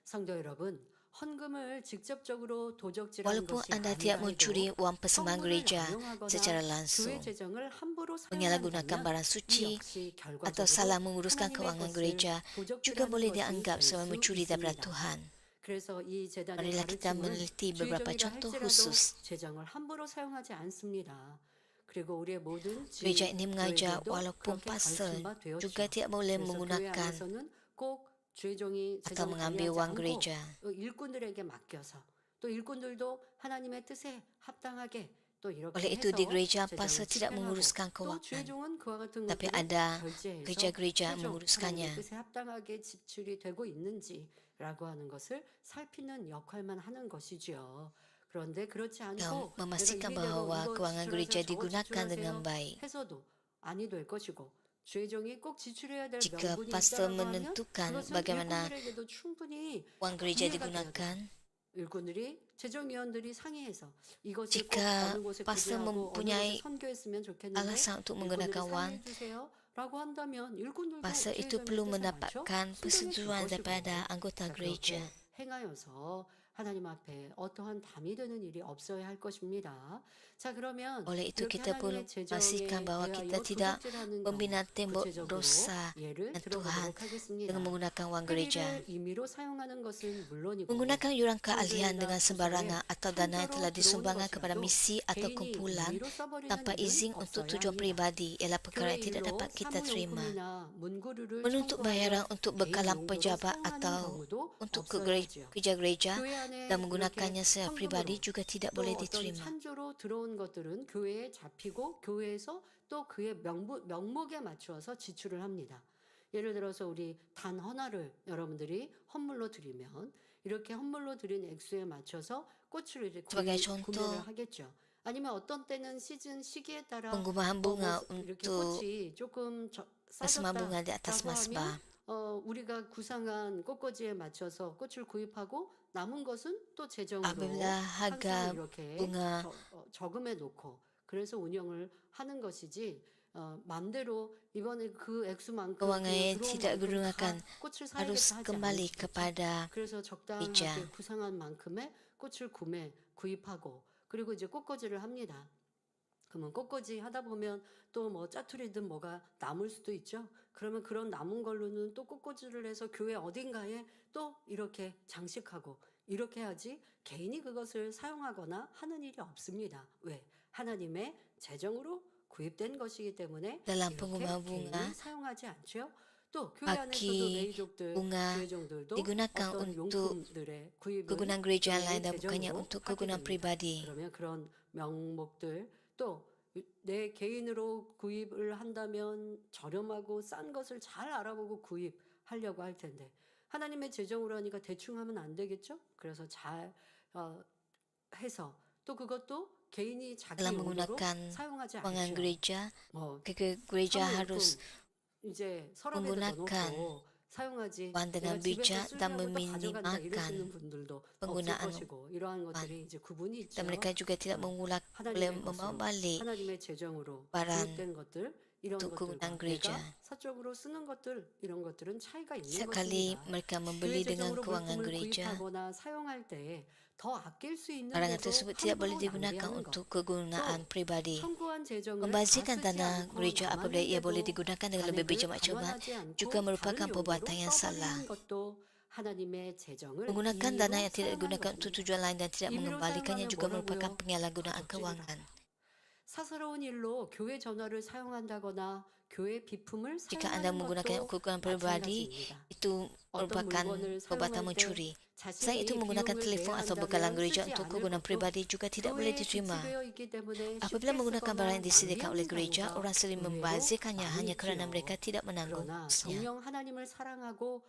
성도 여러분, 헌금을 직접적으로 도적질하는 Walaupun 것이 anda 아니다 tidak 해도 mencuri wang persembahan 성물을 gereja 남용하거나 secara 교회 langsung, 재정을 함부로 menyalahgunakan 사용한다면 barang 이 suci, 역시 atau 결과적으로 salah menguruskan 하나님의 kewangan 것을 gereja juga 도적질하는 boleh 것이 dianggap 될 sebagai 수 mencuri daripada 있습니다. Tuhan. 그래서 이 재단의 Marilah kita 가르침은 meneliti beberapa 주의종이라 contoh 할지라도 khusus. 재정을 함부로 사용하지 않습니다. 그리고 우리의 모든 Gereja ini mengajar 교회들도 walaupun 그렇게 pastor 가르침 바 되었죠. juga tidak boleh 그래서 교회 menggunakan 안에서는 꼭 주의종이 atau 재정 mengambil 관리하지 wang 않고 gereja. 일꾼들에게 맡겨서 또 일꾼들도 하나님의 뜻에 합당하게 또 이렇게 Oleh itu 해서 di gereja 재정을 pastor tidak 집행하고 menguruskan 또 kewangan, 주의종은 그와 같은 tapi 것들을 ada 결제해서 gereja-gereja yang 최종 menguruskannya. 하나님의 뜻에 합당하게 지출이 되고 있는지라고 하는 것을 살피는 역할만 하는 것이지요. 그런데 그렇지 Yang 않고 memastikan 내가 이대로 bahawa 이거 kewangan 지출하세요, gereja 저거 digunakan 지출하세요 dengan baik. 해서도 아니 될 것이고 주의종이 꼭 지출해야 될 Jika 명분이 pastor 있다라고 하면 menentukan 그것은 bagaimana 일꾼들에게도 충분히 wang gereja 이해가 돼야 돼요. digunakan, 일꾼들이 재정위원들이 상의해서 이것을 꼭 Jika 어느 곳에 pastor 구제하고 어느 mempunyai 곳에 선교했으면 좋겠는데 alasan untuk 일꾼들이 menggunakan wang, 상의해 주세요라고 한다면 일꾼들도 pastor itu 주의종의 perlu 뜻에 맞춰 mendapatkan 순종해 줄 persetujuan 것이고 daripada anggota 자, 그렇게 gereja. 행하여서 하나님 앞에 어떠한 담이 되는 일이 없어야 할 것입니다. 자, 그러면 Oleh itu 이렇게 kita perlu 하나님의 재정에 pastikan bahawa kita 대하여 tidak 도적질하는 경우 membina tembok 구체적으로 dosa 예를 dan Tuhan 들어보도록 하겠습니다. dengan menggunakan wang gereja. 회비를 임의로 사용하는 것은 물론이고 Menggunakan yuran keahlian dengan 성교회나 sembarangan 부서에 atau dana yang telah 현저로 disumbangkan 들어오는 kepada 것이라도 misi atau 개인이 kumpulan 임의로 써버리는 tanpa 일은 izin untuk 없어야 tujuan 합니다. pribadi ialah perkara 교회 yang tidak 일로 dapat kita terima. 사무용품이나 문구류를 Menuntut bayaran untuk 개인 bekalan 용도로 pejabat 사용하는 atau 경우도 untuk ke 없어야지요. kerja gereja 교회 안에 dan 이렇게 menggunakannya secara pribadi 헌금으로 juga tidak 또 boleh 어떤 diterima. 찬조로 들어온 것들은 교회에 잡히고 교회에서 또 그의 명목에 맞추어서 지출을 합니다. 예를 들어서 우리 단 하나를 여러분들이 헌물로 드리면 이렇게 헌물로 드린 액수에 맞춰서 꽃을 이렇게 Sebagai contoh, 구매를 하겠죠. 아니면 어떤 때는 시기에 따라 Penggubahan bunga 이렇게 untuk 꽃이 조금 persembahan bunga di atas 싸졌다라고 mazbah. 하면 우리가 구상한 꽃꽂이에 맞춰서 꽃을 구입하고 남은 것은 또 재정으로 Apabila harga 항상 이렇게 bunga 저금해 놓고 그래서 운영을 하는 것이지 맘대로 이번에 그 액수만큼 kewangannya 들어온 tidak 만큼 digunakan 다 꽃을 harus 사야겠다 하지 kembali 않으시겠죠? kepada 그래서 적당하게 gereja. 구상한 만큼의 꽃을 구입하고 그리고 이제 꽃꽂이를 합니다. 그러면 꽃꽂이 하다 보면 또 뭐 짜투리든 뭐가 남을 수도 있죠. 그러면 그런 남은 걸로는 또 꽃꽂이를 해서 교회 어딘가에 또 이렇게 장식하고 이렇게 하지 개인이 그것을 사용하거나 하는 일이 없습니다. 왜? 하나님의 재정으로 구입된 것이기 때문에 Dalam 이렇게 penggunaan bunga, 개인이 사용하지 않죠. 또 교회 안에서도 bagi 레이족들, bunga 교회종들도 digunakan 어떤 untuk 용품들의 구입을 kegunaan gereja 교회의 lain dan bukannya 재정으로 untuk 하게 kegunaan 됩니다. pribadi. 그러면 그런 명목들 또 내 개인으로 구입을 한다면 저렴하고 싼 것을 잘 알아보고 구입하려고 할 텐데 하나님의 재정으로 하니까 대충 하면 안 되겠죠? 그래서 잘 해서 또 그것도 개인이 자기 Dalam 용도로 menggunakan 사용하지 kewangan 않죠. gereja, 뭐 gereja harus 사모용품 이제 서랍에다 menggunakan 넣어놓고 사용하지 uang dengan 내가 집에서 bijak dan 쓰려고 또 가져간다 meminimalkan 이러시는 분들도 없을 penggunaan 것이고 이러한 것들이 이제 구분이 있죠. dan mereka juga tidak boleh 하나님의 membawa 것으로 balik 하나님의 재정으로 barang 구입된 것들 이런 untuk 것들과 kegunaan gereja. 내가 사적으로 쓰는 것들 이런 것들은 차이가 있는 Sekali 것입니다. mereka 교회 membeli dengan 재정으로 kewangan 물품을 gereja, 구입하거나 사용할 때 더 아낄 수 있는 barang 데도 tersebut tidak boleh 함부로 digunakan 낭비하는 것. untuk kegunaan pribadi. 청구한 재정을 Membazirkan 다 쓰지 tanah 않고 gereja apabila ia boleh 남았는데도 digunakan dengan lebih 잔액을 bijak macam 감안하지 않고 juga merupakan 다른 용도로 perbuatan yang salah. 써버리는 것도 하나님의 재정을 Menggunakan 임의로 dana yang tidak 사용하는 digunakan untuk 것입니다. tujuan lain dan tidak 임의로 mengembalikannya 사용하면 juga merupakan 뭐라고요? penyalahgunaan 도적질이다. keuangan. 사사로운 일로 교회 전화를 사용한다거나 교회 비품을 Jika Anda 사용하는 menggunakan 것도 kegunaan pribadi, 마찬가지입니다. itu 어떤 merupakan 물건을 perbuatan 사용할 때 mencuri. Selain itu, 자신이 menggunakan 비용을 telefon 내야 atau bekalan 한다면 gereja 쓰지 untuk 않을 kegunaan 것도 pribadi juga tidak boleh 교회에 diterima. 비치되어 있기 때문에 Apabila 쉽게 menggunakan barang yang 쓰거나 disediakan oleh 낭비하는 gereja, 경우가 orang sering 의외로 membazirkannya 많이 hanya kerana 있지요. mereka tidak menanggung 그러나 kosnya. 정녕 하나님을 사랑하고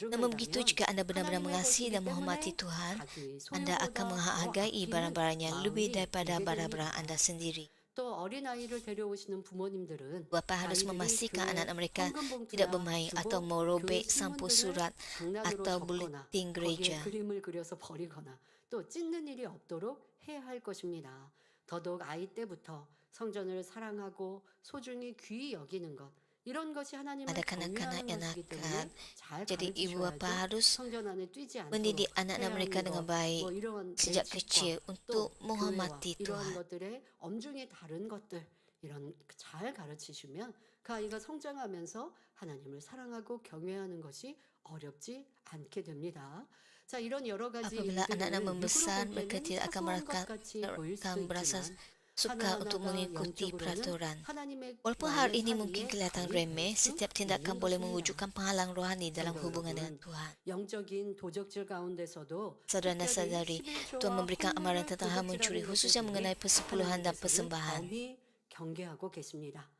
Namun begitu, 존중한다면 jika Anda benar-benar 하나님의 mengasihi 것이기 dan menghormati 때문에 Tuhan, 자기 Anda akan 소유보다 더 menghargai 아끼는 barang-barangnya lebih 마음이 daripada 들게 barang-barang 됩니다. Anda sendiri. 또 어린아이를 데려오시는 부모님들은 Bapa harus 아이들이 memastikan 교회 anak-anak mereka 헌금 tidak 봉투나 bermain atau 주보, 교회 merobek sampul 신문들을 surat 장난으로 atau 접거나 buletin 거기에 gereja. 그림을 그려서 버리거나 또 찢는 일이 없도록 해야 할 것입니다. 더더욱 아이 때부터 성전을 사랑하고 소중히 귀히 여기는 것 이런 것이 하나님을 Ada kanak-kanak 경외하는 yang 것이기 nakal, 때문에 잘 jadi ibu bapa 가르치셔야죠. harus 성전 안에 뛰지 않도록 mendidik 해야 anak-anak mereka 하는 dengan 것, baik 뭐 이러한 내 sejak 집과 kecil 또 untuk 교회와 menghormati 이러한 Tuhan. 것들의 엄중히 다른 것들 이런 잘 가르치시면 그 아이가 성장하면서 하나님을 사랑하고 경외하는 것이 어렵지 않게 됩니다. 자, 이런 여러 가지 Apabila anak-anak 일들을 membesar, 육으로 볼 mereka 때는 tidak akan 사소한 것 같이 보일 수도 merasa 있지만 suka untuk 하나하나가 mengikuti 영적으로는 peraturan. 하나님의 Walaupun hal 나의 ini 삶 mungkin 위에 kelihatan 감이 remeh, 될 수 setiap tindakan 있는 boleh 것입니다. mewujudkan penghalang rohani dalam 성도 hubungan dengan 여러분, Tuhan. 영적인 도적질 가운데서도 Saudara dan 특별히 saudari, 11조와 Tuhan memberikan amaran 헌물을 tentang hal mencuri, 도적질하는 khususnya 것에 mengenai 대해 persepuluhan dan 하나님께서는 persembahan. 엄히 경계하고 계십니다.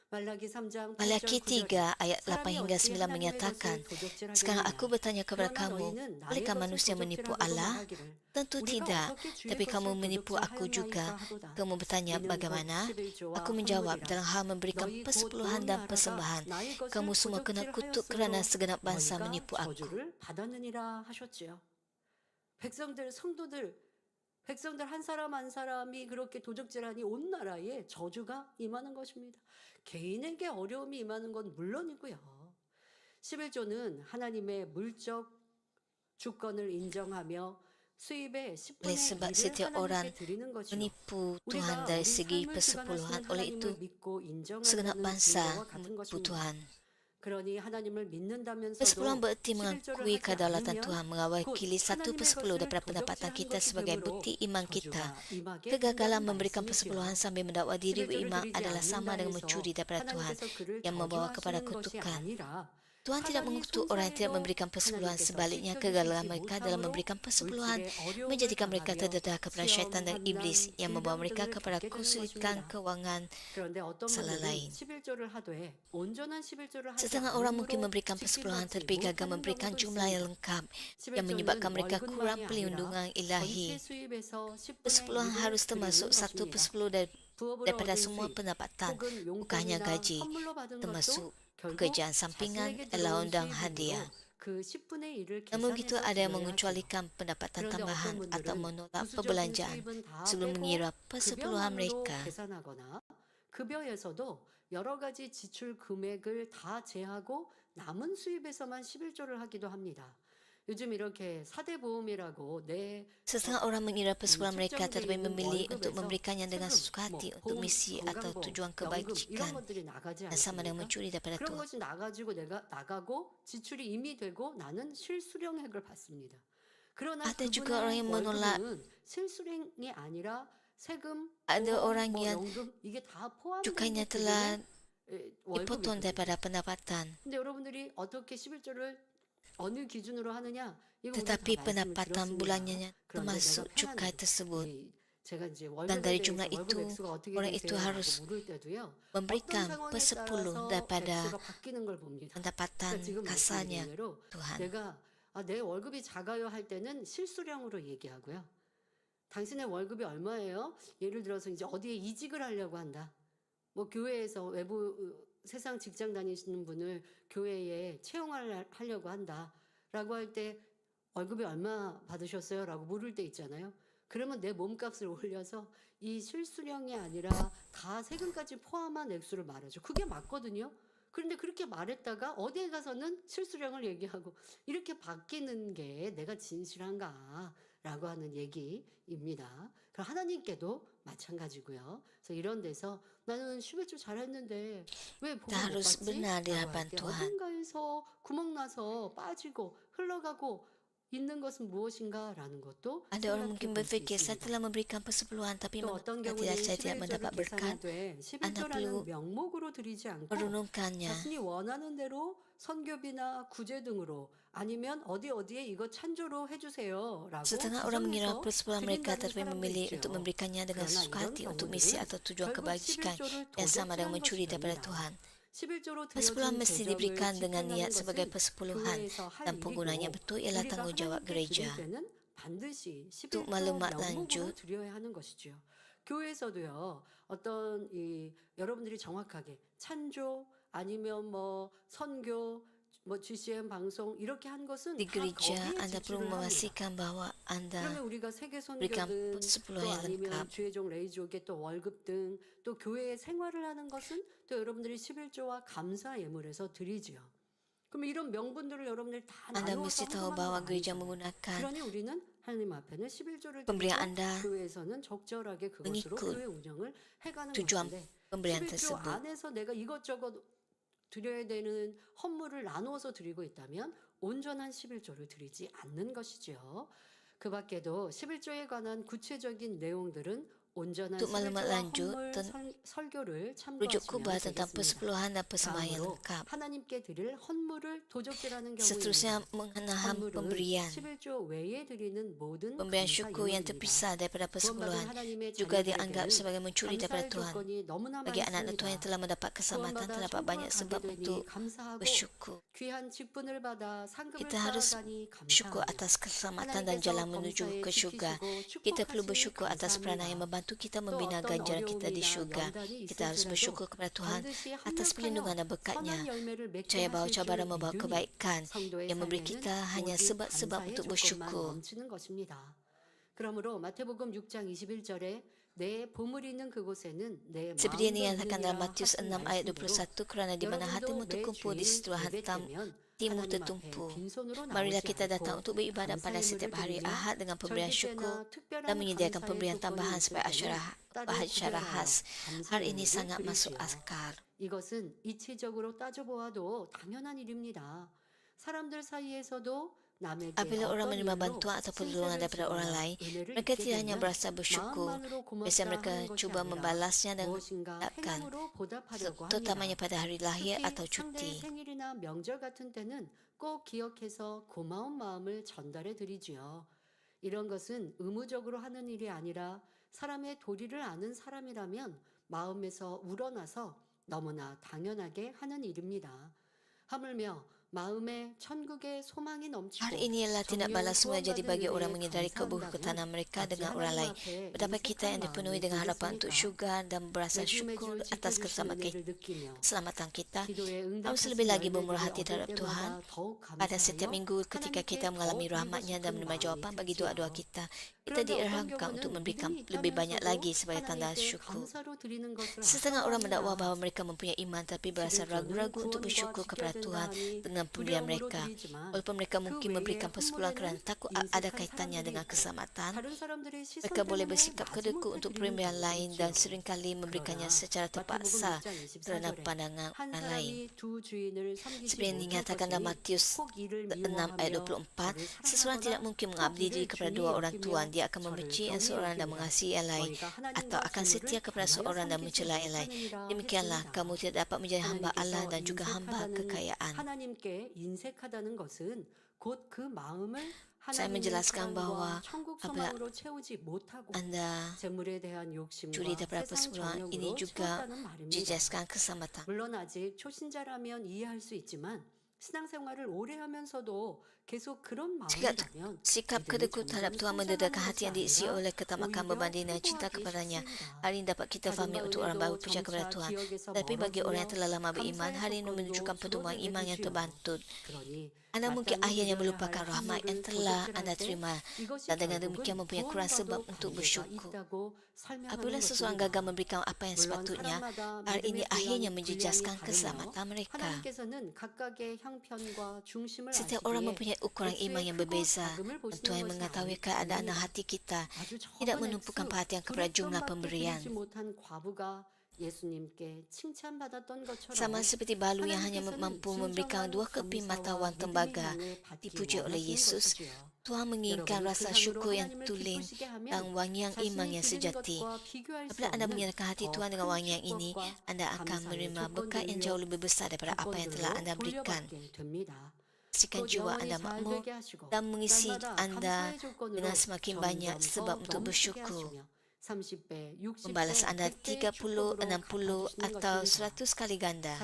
말라기 3장 8절 Malaki 9절에 3 ayat 8 사람이 hingga 어찌 9 하나님의 menyatakan, 것을 sekarang 도적질하겠느냐. aku bertanya kepada 그러나 kamu, 너희는 나의 bolehkah 것을 manusia menipu 도적질하고도 Allah? 말하기를 Tentu 우리가 tidak, 어떻게 주의 tapi kamu 것을 menipu aku juga. 도적질하였나이까 하도다. Kamu bertanya 이는 곧 bagaimana? 11조와 Aku menjawab, 헌물이라. dalam hal memberikan 너희 곧 persepuluhan 온 dan 나라가 persembahan, 나의 것을 kamu semua kena kutuk 도적질하였으므로 kerana segenap bangsa 너희가 menipu aku. 저주를 받았느니라 하셨지요. 백성들 성도들 한 사람 한 사람이 그렇게 도적질하니 온 나라에 저주가 임하는 것입니다. 개인에게 어려움이 임하는 건 물론이고요. 11조는 하나님의 물적 주권을 인정하며 수입의 10분의 sebab 1을 setiap orang 하나님께 드리는 것이요. menipu 우리가 Tuhan dari 우리 segi 삶을 persepuluhan. 주관하시는 Oleh itu, 하나님을 믿고 segenap 인정한다는 bangsa 증거와 같은 menipu 것입니다. Tuhan. 그러니 하나님을 믿는다면서도 Persepuluhan bererti 11조를 mengakui 하지 kedaulatan 않으면 Tuhan, 곧 mengawakili satu 하나님의 persepuluh 것을 daripada pendapatan 도적질한 kita 것이 sebagai 되므로 bukti iman kita. 저주가 임하게 Kegagalan 된다는 memberikan 말씀이지요. persepuluhan sambil mendakwa diri 11조를 beriman 드리지 adalah sama dengan 않는다 mencuri 해서 daripada Tuhan 하나님께서 그를 yang membawa kepada 저주하시는 것이 kutukan. 아니라 Tuhan tidak 사단이 mengutuk orang yang tidak 송사해도 memberikan persepuluhan. 하나님께서 Sebaliknya, 지켜주시지 kegagalan mereka dalam 못함으로 memberikan persepuluhan 물질의 어려움을 menjadikan mereka 당하며 terdedah kepada syaitan dan 시험, iblis 환난, yang membawa mereka 질병 kepada 등을 겪게 되는 kesulitan 것입니다. keuangan. 그런데 어떤 salah 분들은 lain. 11조를 하되 온전한 11조를 하지 Setengah orang mungkin 않으므로 memberikan persepuluhan 지키지 tapi gagal 못하는 memberikan 경우도 jumlah yang 있습니다. lengkap yang menyebabkan 11조는 mereka kurang 월급만이 아니라 perlindungan 전체 ilahi. 수입에서 10분의 Persepuluhan 1을 harus termasuk 드리는 1 것입니다. per 10 daripada 부업으로 얻은 semua 수입 pendapatan, 혹은 bukan hanya 용돈이나 gaji, 선물로 받은 것도 termasuk 결국 pekerjaan sampingan, 자신에게 allowance 들어온 dan 수입으로 hadiah. 그 10분의 1을 Namun begitu, 계산해서 ada yang 드려야 하지요. mengecualikan pendapatan 그런데 tambahan 어떤 atau 분들은 menolak 부수적인 perbelanjaan 수입은 다 sebelum 빼고 mengira persepuluhan 급여만으로 mereka. 계산하거나 급여에서도 여러 가지 지출 금액을 다 제하고 남은 수입에서만 11조를 하기도 합니다. 요즘 이렇게 사대 보험이라고 내 Setengah orang mengira persepuluhan mereka 책정돼 tetapi 있는 memilih untuk 월급에서 memberikannya dengan 세금, sesuka hati 뭐 untuk 보험, misi atau 건강보험, tujuan 연금 이런 kebajikan 것들이 나가지 dan sama dengan 않습니까? mencuri daripada 그런 Tuhan. 것이 나가지고 내가 나가고 지출이 이미 되고 나는 실수령액을 받습니다. 그러나 Ada juga orang 그분의 yang menolak. 월급은 실수령이 아니라 세금, Ada 보험, orang 뭐 yang 연금 이게 다 포함된 cukainya 것 telah 때문에 dipotong 월급이거든요. daripada pendapatan. 근데 여러분들이 어떻게 11조를 어느 기준으로 하느냐? 이거 우리가 다 Tetapi 말씀을 pendapatan 드렸습니다. bulannya 그런데 termasuk 내가 cukai 편안하게 tersebut. 제가 이제 Dan 월급에 dari 대해서 jumlah 월급 itu, 액수가 어떻게 orang itu 되세요라고 harus 물을 때도요. 어떤 memberikan 상황에 per-10 따라서 daripada 액수가 바뀌는 걸 봅니다. pendapatan 그러니까 지금 kasarnya 말씀드린 대로 Tuhan. 내가 내 월급이 작아요 할 때는 실수령으로 얘기하고요. 당신의 월급이 얼마예요? 예를 들어서 이제 어디에 이직을 하려고 한다. 뭐 교회에서 외부 세상 직장 다니시는 분을 교회에 채용하려고 한다라고 할 때 월급이 얼마 받으셨어요? 라고 물을 때 있잖아요. 그러면 내 몸값을 올려서 이 실수령이 아니라 다 세금까지 포함한 액수를 말하죠. 그게 맞거든요. 그런데 그렇게 말했다가 어디에 가서는 실수령을 얘기하고 이렇게 바뀌는 게 내가 진실한가라고 하는 얘기입니다. 그럼 하나님께도 마찬가지고요. 그래서 이런 데서 나는 11조 잘했는데 왜 복을 Kita 못 harus 받지? benar di 라고 hadapan 할 때 Tuhan. 어딘가에서 구멍 나서 빠지고 흘러가고 있는 것은 무엇인가라는 것도 Ada orang mungkin 생각해 볼 수 berfikir saya 있습니다. telah memberikan persepuluhan tapi 또 어떤 mengapa 경우는 saya tidak 11조를 mendapat berkat. 계산하되 Anda perlu 11조라는 명목으로 드리지 않고 merenungkannya. 자신이 원하는 대로 선교비나 구제 등으로 아니면 어디에 이거 찬조로 해주세요라고 Setengah orang mengira 구성해서 persepuluhan mereka 드린다는 tetapi 사람도 memilih 있죠. untuk memberikannya dengan 그러나 sesuka 이런 hati untuk misi 경우들은 atau tujuan 결국 kebajikan 11조를 yang sama dengan 도적질한 mencuri 것이 daripada 됩니다. Tuhan. 11조로 Persepuluhan 드려진 mesti 재정을 diberikan dengan niat 집행하는 sebagai 것은 persepuluhan 교회에서 할 dan penggunanya 일이고 betul ialah 우리가 tanggungjawab 하나님께 gereja. 드릴 때는 반드시 Untuk 11조 maklumat 명목으로 lanjut, 드려야 하는 것이죠. 교회에서도요. 어떤 여러분들이 정확하게 찬조 아니면 뭐 선교 뭐 GCN 방송 이렇게 한 것은 di 다 gereja 거기에 Anda perlu 지출을 합니다. memastikan bahwa Anda 그러면 우리가 세계 berikan 선교든 persepuluhan 또 yang 아니면 lengkap. 주혜종 레이족의 또 월급 등 또 교회에 생활을 하는 것은 또 여러분들이 11조와 감사 예물에서 드리지요. 그럼 이런 명분들을 여러분들이 다 Anda 나누어서 mesti tahu 헌금하는 bahwa 거 gereja 아니잖아요. menggunakan 그러니 우리는 하나님 앞에는 11조를 pemberian 드리고 Anda 교회에서는 적절하게 그것으로 mengikut 교회 운영을 해가는 tujuan 것인데 pemberian 11조 tersebut. 안에서 내가 이것저것 드려야 되는 헌물을 나누어서 드리고 있다면 온전한 11조를 드리지 않는 것이죠. 그 밖에도 11조에 관한 구체적인 내용들은 온전한 Untuk maklumat 11조와 lanjut, 헌물 설교를 rujuk 참고하시면 kubah tentang 되겠습니다. persepuluhan dan persembahan yang 다음으로 lengkap. 하나님께 드릴 헌물을 도적질하는 Seterusnya 경우입니다. mengenaham 헌물은 pemberian. 11조 외에 드리는 모든 Pemberian 감사 syukur yang 예물입니다. terpisah daripada 구원받은 persepuluhan 하나님의 juga dianggap 자녀들에게는 sebagai mencuri daripada 감사의 Tuhan. 조건이 너무나 Bagi anak-anak Tuhan yang 많습니다. telah mendapat keselamatan 구원받아 terdapat 천국을 banyak 가게 sebab 되니 untuk 감사하고 bersyukur. 귀한 직분을 받아 상급을 Kita harus 쌓아가니 bersyukur 감사하며 atas keselamatan dan 하나님께서 jalan menuju 범사에 ke syurga. 지키시고 Kita perlu 축복하시니 bersyukur atas peranan yang 감사합니다. membantu kita 또 membina 어떤 ganjaran kita di 어려움이나 syurga. 연단이 Kita harus 있을지라도 bersyukur kepada Tuhan 반드시 atas perlindungan 합력하여 dan berkatnya. 선한 열매를 맺게 Percaya bahawa 하실 줄 cabaran membawa 믿으니 kebaikan 성도의 yang memberi 삶에는 kita hanya 오직 sebab-sebab 감사의 untuk 조건만 bersyukur. 넘치는 것입니다. 그러므로 마태복음 6장 21절에 내 보물이 있는 그곳에는 내 Seperti yang 마음도 dinyatakan dalam 있느니라 Matius 하신 6 ayat 말씀대로 21, kerana di mana hatimu 여러분도 terkumpul di 매주일 situ hatimu 예배드리면 하나님 앞에 tertumpu. 빈손으로 Marilah 나오지 kita datang 않고 untuk beribadah pada 감사 setiap 예물을 hari 드리며 Ahad dengan pemberian 절기 syukur 때나 특별한 dan menyediakan 감사의 pemberian 조건이 tambahan 있을 sebagai 때는 asyara 따로 khas. 감사 Hal ini 예물을 sangat masuk 드리지요. akal. 이것은 이치적으로 따져보아도 당연한 일입니다. 사람들 사이에서도 남에게 Apabila orang 어떤 menerima 일로 bantuan atau pertolongan 신세를 daripada orang 지거나 lain, 은혜를 mereka 입게 tidak hanya 되면 berasa bersyukur, 마음만으로 고맙다 biasanya mereka 하는 것이 cuba 아니라 membalasnya dengan 무엇인가 mengucapkan, 행함으로 보답하려고 terutamanya 합니다. pada hari lahir 특히 atau 상대의 cuti. 생일이나 명절 같은 때는 꼭 기억해서 고마운 마음을 전달해 드리지요. 이런 것은 의무적으로 하는 일이 아니라 사람의 도리를 아는 사람이라면 마음에서 우러나서 너무나 당연하게 하는 일입니다. 하물며 마음에 천국의 소망이 넘치고 Hal ini ialah tindak 정령 balas sengaja 구원받은 bagi 은혜에 orang menyedari 감사한다면 keberketanan mereka 어찌 dengan orang 하나님 lain. 앞에 Betapa kita yang 인색한 dipenuhi 마음이 dengan harapan untuk 되겠습니까? syurga dan berasa syukur 매주 atas 지켜주신 keselamatan 은혜를 느끼며 keselamatan kita, 기도에 harus 응답하신 lebih lagi 열매들을 bermurah hati 얻을 terhadap Tuhan 때마다 더욱 pada setiap 감사하여 minggu ketika 하나님께 kita 더 mengalami 드리고 rahmatnya dan 싶은 menerima 마음이 jawapan bagi doa-doa 들지요. kita. kita diilhamkan untuk memberikan lebih banyak lagi sebagai tanda syukur. Setengah orang mendakwa bahawa mereka mempunyai iman tapi berasa ragu-ragu untuk bersyukur kepada Tuhan dengan pemberian mereka. Walaupun mereka mungkin memberikan persepuluhan kerana takut ada kaitannya dengan keselamatan, mereka boleh bersikap kedeku untuk pemberian lain dan seringkali memberikannya secara terpaksa kerana pandangan orang lain. Seperti yang dinyatakan dalam Matius 6 ayat 24, seseorang tidak mungkin mengabdi diri kepada dua orang tuan. Dia akan membenci yang seorang dan mengasihi yang lain, atau akan setia kepada seorang dan mencela yang lain. Demikianlah kamu tidak dapat menjadi hamba Allah dan juga hamba kekayaan. Saya menjelaskan bahawa apabila anda curi daripada persepuluhan, ini juga jejaskan keselamatan. 물론 아직 초신자라면 이해할 수 있지만 신앙생활을 오래 하면서도 계속 그런 마음이라면 Sikap kedeku terhadap Tuhan mendedahkan hati yang diisi oleh ketamakan berbanding dan cinta kepadanya. Hari ini dapat kita fahami untuk orang baru percaya kepada Tuhan. Tapi bagi orang yang telah lama beriman, hari ini menunjukkan pertumbuhan iman yang terbantut. Anda mungkin akhirnya melupakan rahmat yang telah anda terima dan dengan demikian mempunyai kurang sebab untuk bersyukur. Apabila seseorang gagal memberikan apa yang sepatutnya, hal ini akhirnya menjejaskan keselamatan mereka. Setiap orang mempunyai ukuran iman yang berbeza dan Tuhan mengetahui keadaan hati kita, tidak menumpukan perhatian kepada jumlah pemberian. Sama seperti balu yang hanya mampu memberikan 2 keping mata wang tembaga dipuji oleh Yesus, Tuhan menginginkan rasa syukur yang tulen dan wangian iman yang sejati. Apabila anda menyerahkan hati Tuhan dengan wangian ini, anda akan menerima berkat yang jauh lebih besar daripada apa yang telah anda berikan. Pastikan jiwa anda makmur dan mengisi anda dengan semakin banyak sebab untuk bersyukur. Membalas anda 30, 60 atau 100 kali ganda.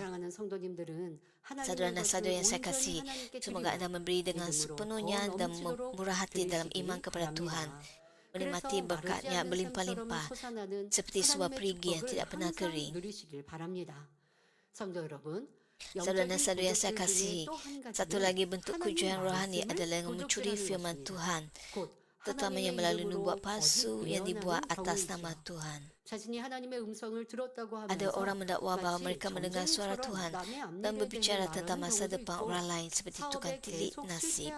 Saudara dan saudara yang saya kasih, semoga anda memberi dengan sepenuhnya dan murah hati dalam iman kepada Tuhan, menikmati berkatnya berlimpah-limpah seperti sebuah perigi yang tidak pernah kering. Saudara dan saudara yang saya kasih, satu lagi bentuk kejujuran rohani adalah mencuri firman Tuhan, terutamanya melalui nubuat palsu yang dibuat atas nama Tuhan. Ada orang mendakwa bahawa mereka mendengar suara Tuhan dan berbicara tentang masa depan orang lain seperti tukang tilik nasib.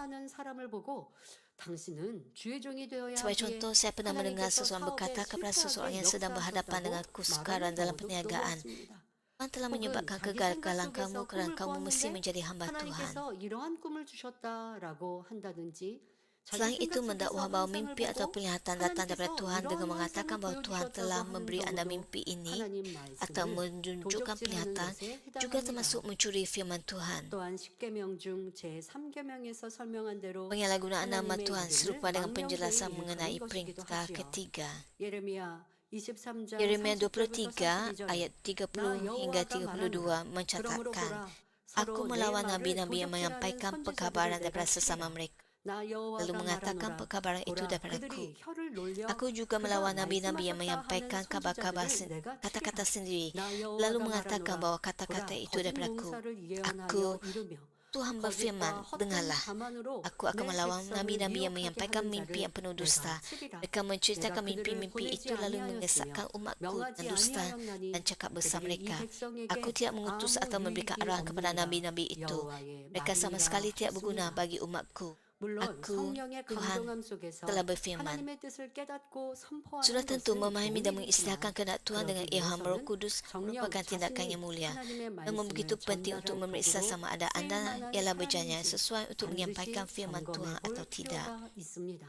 Sebagai contoh, saya pernah mendengar seseorang berkata kepada seseorang yang sedang berhadapan dengan kesukaran dalam perniagaan, Tuhan telah menyebabkan kegagalan kamu kerana kamu mesti menjadi hamba Tuhan. Selain itu, mendakwa bahawa mimpi atau penglihatan datang daripada Tuhan dengan mengatakan bahawa Tuhan telah memberi anda mimpi ini atau menunjukkan penglihatan juga termasuk mencuri firman Tuhan. Penyalahgunaan nama Tuhan serupa dengan penjelasan mengenai perintah ketiga. Yeremia 23 ayat 30 hingga 32 mencatatkan, Aku melawan nabi-nabi yang menyampaikan perkabaran daripada sesama mereka, lalu mengatakan perkabaran itu daripadaku. Aku juga melawan nabi-nabi yang menyampaikan kabar-kabar kata-kata sendiri, lalu mengatakan bahawa kata-kata itu daripadaku. Aku, Tuhan berfirman, dengarlah, aku akan melawan nabi-nabi yang menyampaikan mimpi yang penuh dusta. Mereka menceritakan mimpi-mimpi itu lalu menyesatkan umatku dan dusta dan cakap besar mereka. Aku tidak mengutus atau memberikan arahan kepada nabi-nabi itu. Mereka sama sekali tidak berguna bagi umatku. Aku, Tuhan, telah berfirman. Sudah tentu memahami dan mengistilahkan kehendak Tuhan dengan ilham Roh Kudus merupakan tindakan yang mulia. Namun begitu penting untuk memeriksa sama ada anda ialah berjaya sesuai untuk menyampaikan firman Tuhan atau tidak.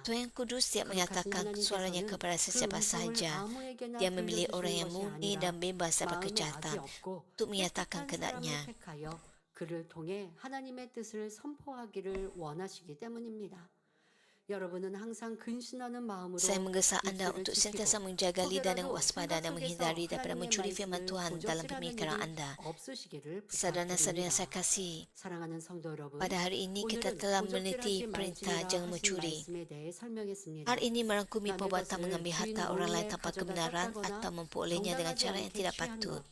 Tuhan yang Kudus tiap menyatakan suaranya kepada sesiapa sahaja. Dia memilih orang yang murni dan bebas daripada kejahatan untuk menyatakan kehendaknya. 그를 통해 하나님의 뜻을 선포하기를 원하시기 때문입니다. 여러분은 항상 근신하는 마음으로 Saya menggesa anda untuk sentiasa menjaga lidah dan waspada dan menghindari daripada mencuri firman Tuhan dalam pemikiran anda. Saudara-saudara yang saya kasih, pada hari ini kita telah meneliti perintah jangan mencuri. Hari ini merangkumi perbuatan mengambil harta orang lain tanpa kebenaran atau memperolehnya dengan cara yang tidak patut.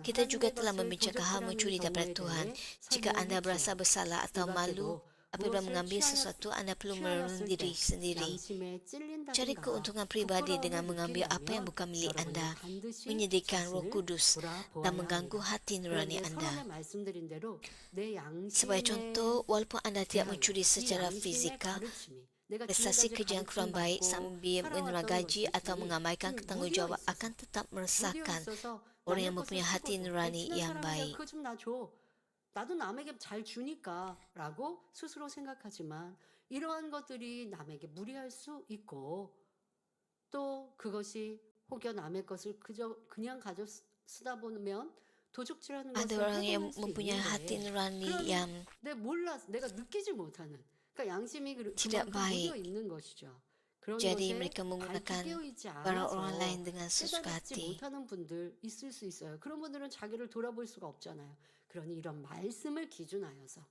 Kita juga telah membincangkan hal mencuri daripada Tuhan. Jika anda berasa bersalah atau malu, Apabila 무엇을 mengambil 취하였- sesuatu, Anda perlu 취하였을 merenung diri 때 sendiri. 양심에 찔린다든가 Cari keuntungan pribadi dengan 부끄러움을 mengambil apa yang 느낀다면 bukan milik 여러분은 Anda, 반드시 menyedihkan Roh 자신을 Kudus, 돌아보아야 dan mengganggu 합니다. hati 그런데 nurani 서론에 Anda. 말씀드린 대로 내 Sebagai 양심에 contoh, walaupun Anda tidak 대하여 mencuri 이 secara 양심의 fizikal, 가르침이 내가 prestasi 지금까지 kerja yang kurang baik 가르침 sambil 받고 menerima 살아왔던 gaji atau 것들이 mengabaikan 지금 tanggungjawab 무디어 akan tetap 무디어 meresahkan 있어서 orang 남의 yang 것을 mempunyai hati 쓰고도 내 nurani 친한 yang 사람에게 baik. 그거 좀 나 줘. 나도 남에게 잘 주니까 라고 스스로 생각하지만 이러한 것들이 남에게 무리할 수 있고 또 그것이 혹여 남의 것을 그냥 가져 쓰다 보면 도둑질하는 Ada 것을 orang yang 해결할 수 mempunyai hati 있는데 nurani 그런 yang 내가 느끼지 못하는 그러니까 양심이 tidak 그만큼 baik. 무뎌 있는 것이죠. 그런 Jadi 것에 mereka 밝히 menggunakan 깨어있지 barang orang 않아서 lain dengan sesuka 깨달지 hati. 못하는 분들 있을 수 있어요. 그런 분들은 자기를 돌아볼 수가 없잖아요. 그러니 이런 말씀을 기준하여서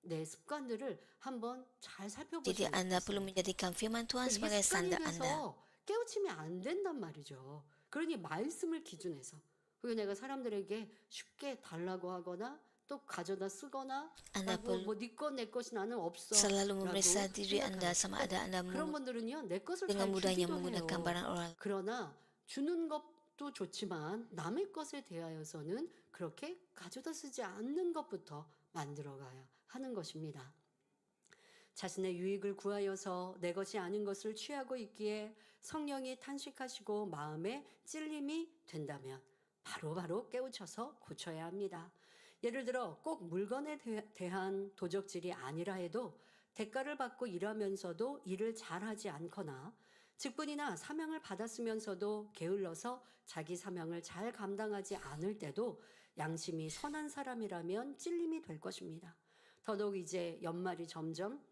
내 습관들을 한번 잘 Jadi 살펴보시면 Anda perlu 좋겠습니다. menjadikan firman Tuhan 이 sebagai 습관이 standar Anda. 돼서 깨우치면 안 된단 말이죠. 그러니 말씀을 기준해서 그리고 내가 사람들에게 쉽게 달라고 하거나 또 가져다 쓰거나 Anda perlu 뭐네 것 내 것이 나는 없어 selalu 라고 memeriksa diri Anda 생각하는 sama ada Anda 그런 분들은요 내 것을 dengan 잘 mudahnya 주기도 menggunakan 해요. barang orang. 그러나 주는 것도 좋지만 남의 것에 대하여서는 그렇게 가져다 쓰지 않는 것부터 만들어가야 하는 것입니다. 자신의 유익을 구하여서 내 것이 아닌 것을 취하고 있기에 성령이 탄식하시고 마음에 찔림이 된다면 바로바로 깨우쳐서 고쳐야 합니다. 예를 들어 꼭 물건에 대한 도적질이 아니라 해도 대가를 받고 일하면서도 일을 잘하지 않거나 직분이나 사명을 받았으면서도 게을러서 자기 사명을 잘 감당하지 않을 때도 양심이 선한 사람이라면 찔림이 될 것입니다. 더더욱 이제 연말이 점점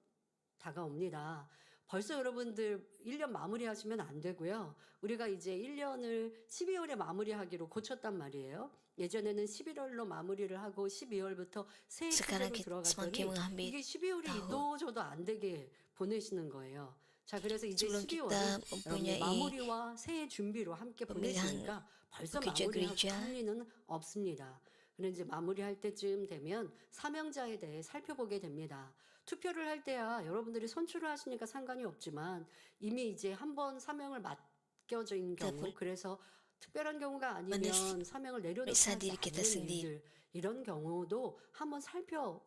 다가옵니다. 벌써 여러분들 1년 마무리하시면 안 되고요. 우리가 이제 1년을 12월에 마무리하기로 고쳤단 말이에요. 예전에는 11월로 마무리를 하고 12월부터 새해 Sekarang 투자로 kita semakin 들어갔더니 mengambil 이게 12월이 tahun. 이도저도 안 되게 보내시는 거예요. 자, 그래서 이제 Sebelum 12월은 kita mempunyai 마무리와 새해 준비로 함께 pemilihan 보내시니까 벌써 pekerja 마무리할 gereja. 리는 없습니다. 그런데 이제 마무리할 때쯤 되면 사명자에 대해 살펴보게 됩니다. 투표를 할 때야 여러분들이 선출을 하시니까 상관이 없지만 이미 이제 한번 사명을 맡겨진 경우 그래서 특별한 경우가 아니면 사명을 내려놓지 periksa diri kita 않는 sendiri. 일들 이런 경우도 한번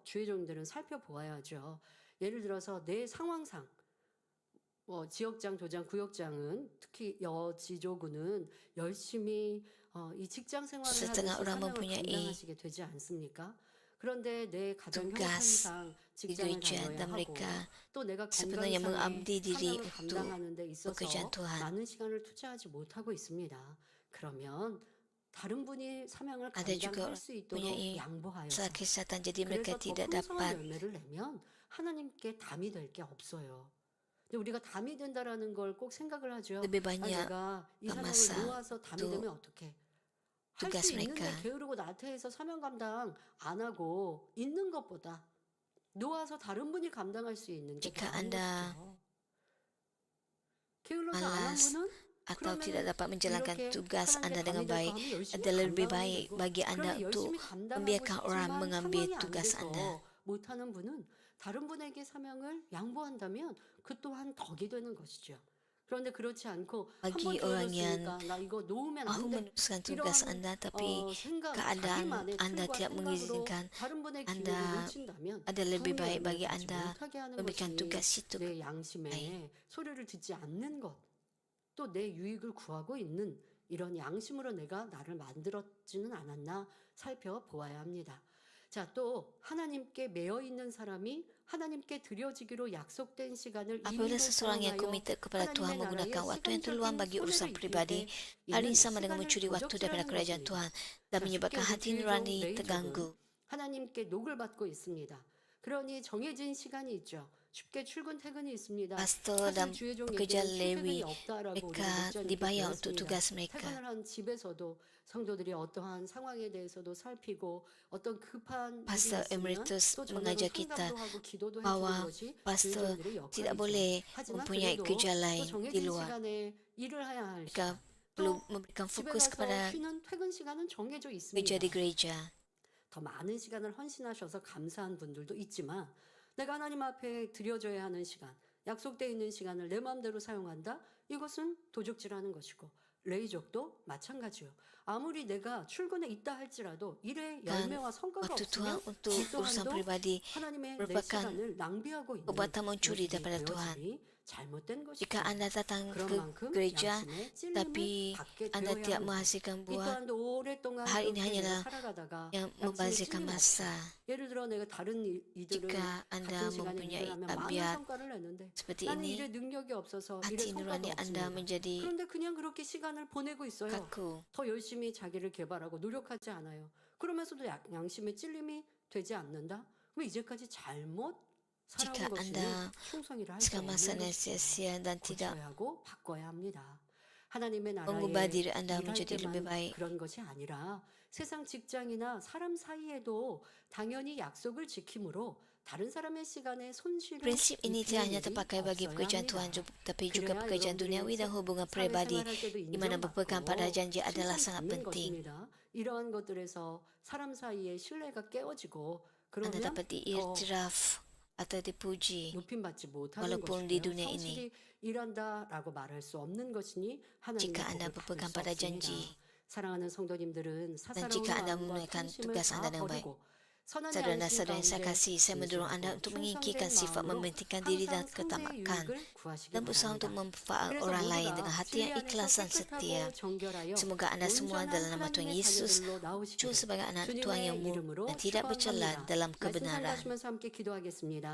주의 종들은 살펴보아야죠. 예를 들어서 내 상황상 지역장, 도장, 구역장은 특히 여지조군은 열심히 이 직장 생활을 Setengah 하면서 orang 사명을 mempunyai 감당하시게 되지 않습니까? 그런데 내 가정 tugas 형편상 di 직장을 gereja 다녀야 dan 하고 mereka 또 내가 sebenarnya 건강상의 mengabdi diri 사명을 untuk 감당하는 데 있어서 pekerjaan Tuhan. 많은 시간을 투자하지 못하고 있습니다. 그러면 다른 분이 사명을 Ada juga 감당할 수 있도록 mempunyai 양보하여서 masalah kesehatan, jadi mereka 그래서 더 tidak 풍성한 dapat 열매를 내면 하나님께 담이 될 게 없어요. 근데 우리가 담이 된다라는 걸 꼭 생각을 하죠. lebih banyak 내가 이 사명을 masa 놓아서 담이 untuk 되면 어떡해? 할 tugas 수 있는데 mereka. 게으르고 나태해서 사명 감당 안 하고 있는 것보다 놓아서 다른 분이 감당할 수 있는 게 Jika 나은 Anda 것이죠. 게을러서 안 한 malas 분은 atau 그러면은 tidak dapat menjalankan 이렇게 tugas 하나님께 Anda dengan 감히 baik, 대해서 하면 열심히 adalah lebih 감당하면 baik 되고 bagi Anda 그런데 untuk 열심히 감당하고 membiarkan orang 싶지만 mengambil 상황이 안 tugas Anda. 돼서 못하는 분은 다른 분에게 사명을 양보한다면 그 또한 덕이 되는 것이죠. 그런데 그렇지 않고 Bagi 한번 orang yang 게을렀으니까 나 이거 놓으면 mahu 안 돼. meneruskan tugas 이러한 Anda tapi 생각, keadaan 자기만의 Anda 틀과 tidak 생각으로 mengizinkan, 다른 분의 Anda 기회를 놓친다면 adalah lebih 성령의 baik 열매를 bagi 받지 Anda 못하게 하는 memberikan 것이 tugas itu. 내 양심에 소리를 듣지 않는 것, 또 내 유익을 구하고 있는 이런 양심으로 내가 나를 만들었지는 않았나 살펴보아야 합니다. 자, 또 하나님께 매여 있는 사람이 하나님께 드려지기로 약속된 시간을 Apabila seseorang yang komited kepada Tuhan menggunakan waktu yang terluang bagi urusan pribadi, hal ini sama dengan mencuri waktu daripada kerajaan Tuhan dan menyebabkan hati nurani terganggu. 하나님께 녹을 받고 있습니다. 그러니 정해진 시간이 있죠. 쉽게 출근 퇴근이 있습니다. Pastor dan 사실 주의 pekerja 종에게는 Lewi, 출퇴근이 없다라고 우리 mereka 목자님께 dibayar untuk 배웠습니다. tugas mereka. 퇴근을 한 집에서도 성도들이 어떠한 상황에 대해서도 살피고 어떤 급한 일이 Pastor 있으면 Emeritus 또 저녁은 mengajar kita 상담도 하고 기도도 해주는 bahwa 것이 pastor 주의 종들의 tidak 역할이죠. boleh 하지만 mempunyai 그래도 kerja 또 lain di 정해진 luar. 시간에 일을 해야 할 Mereka 시간, perlu 또 memberikan 집에 fokus 가서 kepada 쉬는 퇴근 시간은 정해져 kerja 있습니다. di gereja. 더 많은 시간을 헌신하셔서 감사한 분들도 있지만 내가 하나님 앞에 드려져야 하는 시간, 약속되어 있는 시간을 내 마음대로 사용한다? 이것은 도적질하는 것이고 레이족도 마찬가지요. 아무리 내가 출근에 있다 할지라도 일의 열매와 성과가 waktu Tuhan 없으면 untuk 이 urusan 또한도 pribadi 하나님의 내 merupakan 시간을 낭비하고 있는 perbuatan mencuri 모습이 daripada Tuhan. 되어지니 잘못된 것이죠. Jika anda datang 그런 ke 만큼 gereja 양심의 찔림을 tapi 받게 anda 되어야 tidak 하는 menghasilkan 이 buah, 또한도 오랫동안 hal ini 그렇게 내가 hanyalah 살아가다가 yang 양심의 membazirkan 찔림이 masa. 예를 들어 내가 다른 이들은 Jika anda 같은 시간에 mempunyai 일을 하면 많은 tabiat 성과를 내는데 seperti 나는 ini, 일에 능력이 없어서 일에 hati 성과가 nurani anda 없습니다. menjadi 그런데 그냥 그렇게 시간을 보내고 있어요. kaku. 더 열심히 자기를 개발하고 노력하지 않아요. 그러면서도 양심의 찔림이 되지 않는다? 그럼 이제까지 잘못 살아온 Jika 것이니 anda 충성이라 할 수 sekarang masa 없는 dan 것이죠. sia-sia dan tidak 고쳐야 하고 바꿔야 합니다. 하나님의 mengubah 나라에 diri anda 일할 menjadi lebih 때만 baik. 그런 것이 아니라 세상 직장이나 사람 사이에도 당연히 약속을 지킴으로 다른 사람의 시간에 손실을 Prinsip ini tidak hanya 입히는 일이 terpakai bagi 없어야 pekerjaan 합니다. Tuhan, tapi juga 그래야 pekerjaan 여러분들이 duniawi dan hubungan pribadi 사회생활할 때도 di mana berpegang pada 인정받고 janji adalah sangat 칭찬받는 penting. 것입니다. 이러한 것들에서 사람 사이의 신뢰가 깨어지고 Anda 그러면 dapat 더 diiktiraf atau dipuji 높임받지 못하는 walaupun di 것이고요. dunia ini. 성실히 일한다라고 말할 수 없는 것이니 하나님의 Jika anda 복을 받을 berpegang 수 pada 없습니다. janji 사랑하는 성도님들은 dan 사사로운 jika anda 마음과 menunaikan 탐심을 tugas 다 anda dengan baik. 버리고 선한 Saudara-saudara yang saya 양심 kasih, saya mendorong anda 가운데 untuk 진실하고 mengikirkan 충성된 sifat 마음으로 mementingkan diri dan 항상 상대의 ketamakan 유익을 구하시기 dan berusaha untuk 바랍니다. memanfaat 그래서 orang lain 모두가 dengan hati 진리 yang 안에서 ikhlas dan setia. 깨끗하고 정결하여 Semoga anda semua 온전한 dalam nama Tuhan 하나님의 Yesus 자녀들로 나오시기를 muncul sebagai anak Tuhan 주님의 yang murni 이름으로 dan tidak bercela 축원합니다. dalam 말씀 kebenaran. 상고하시면서 함께 기도하겠습니다.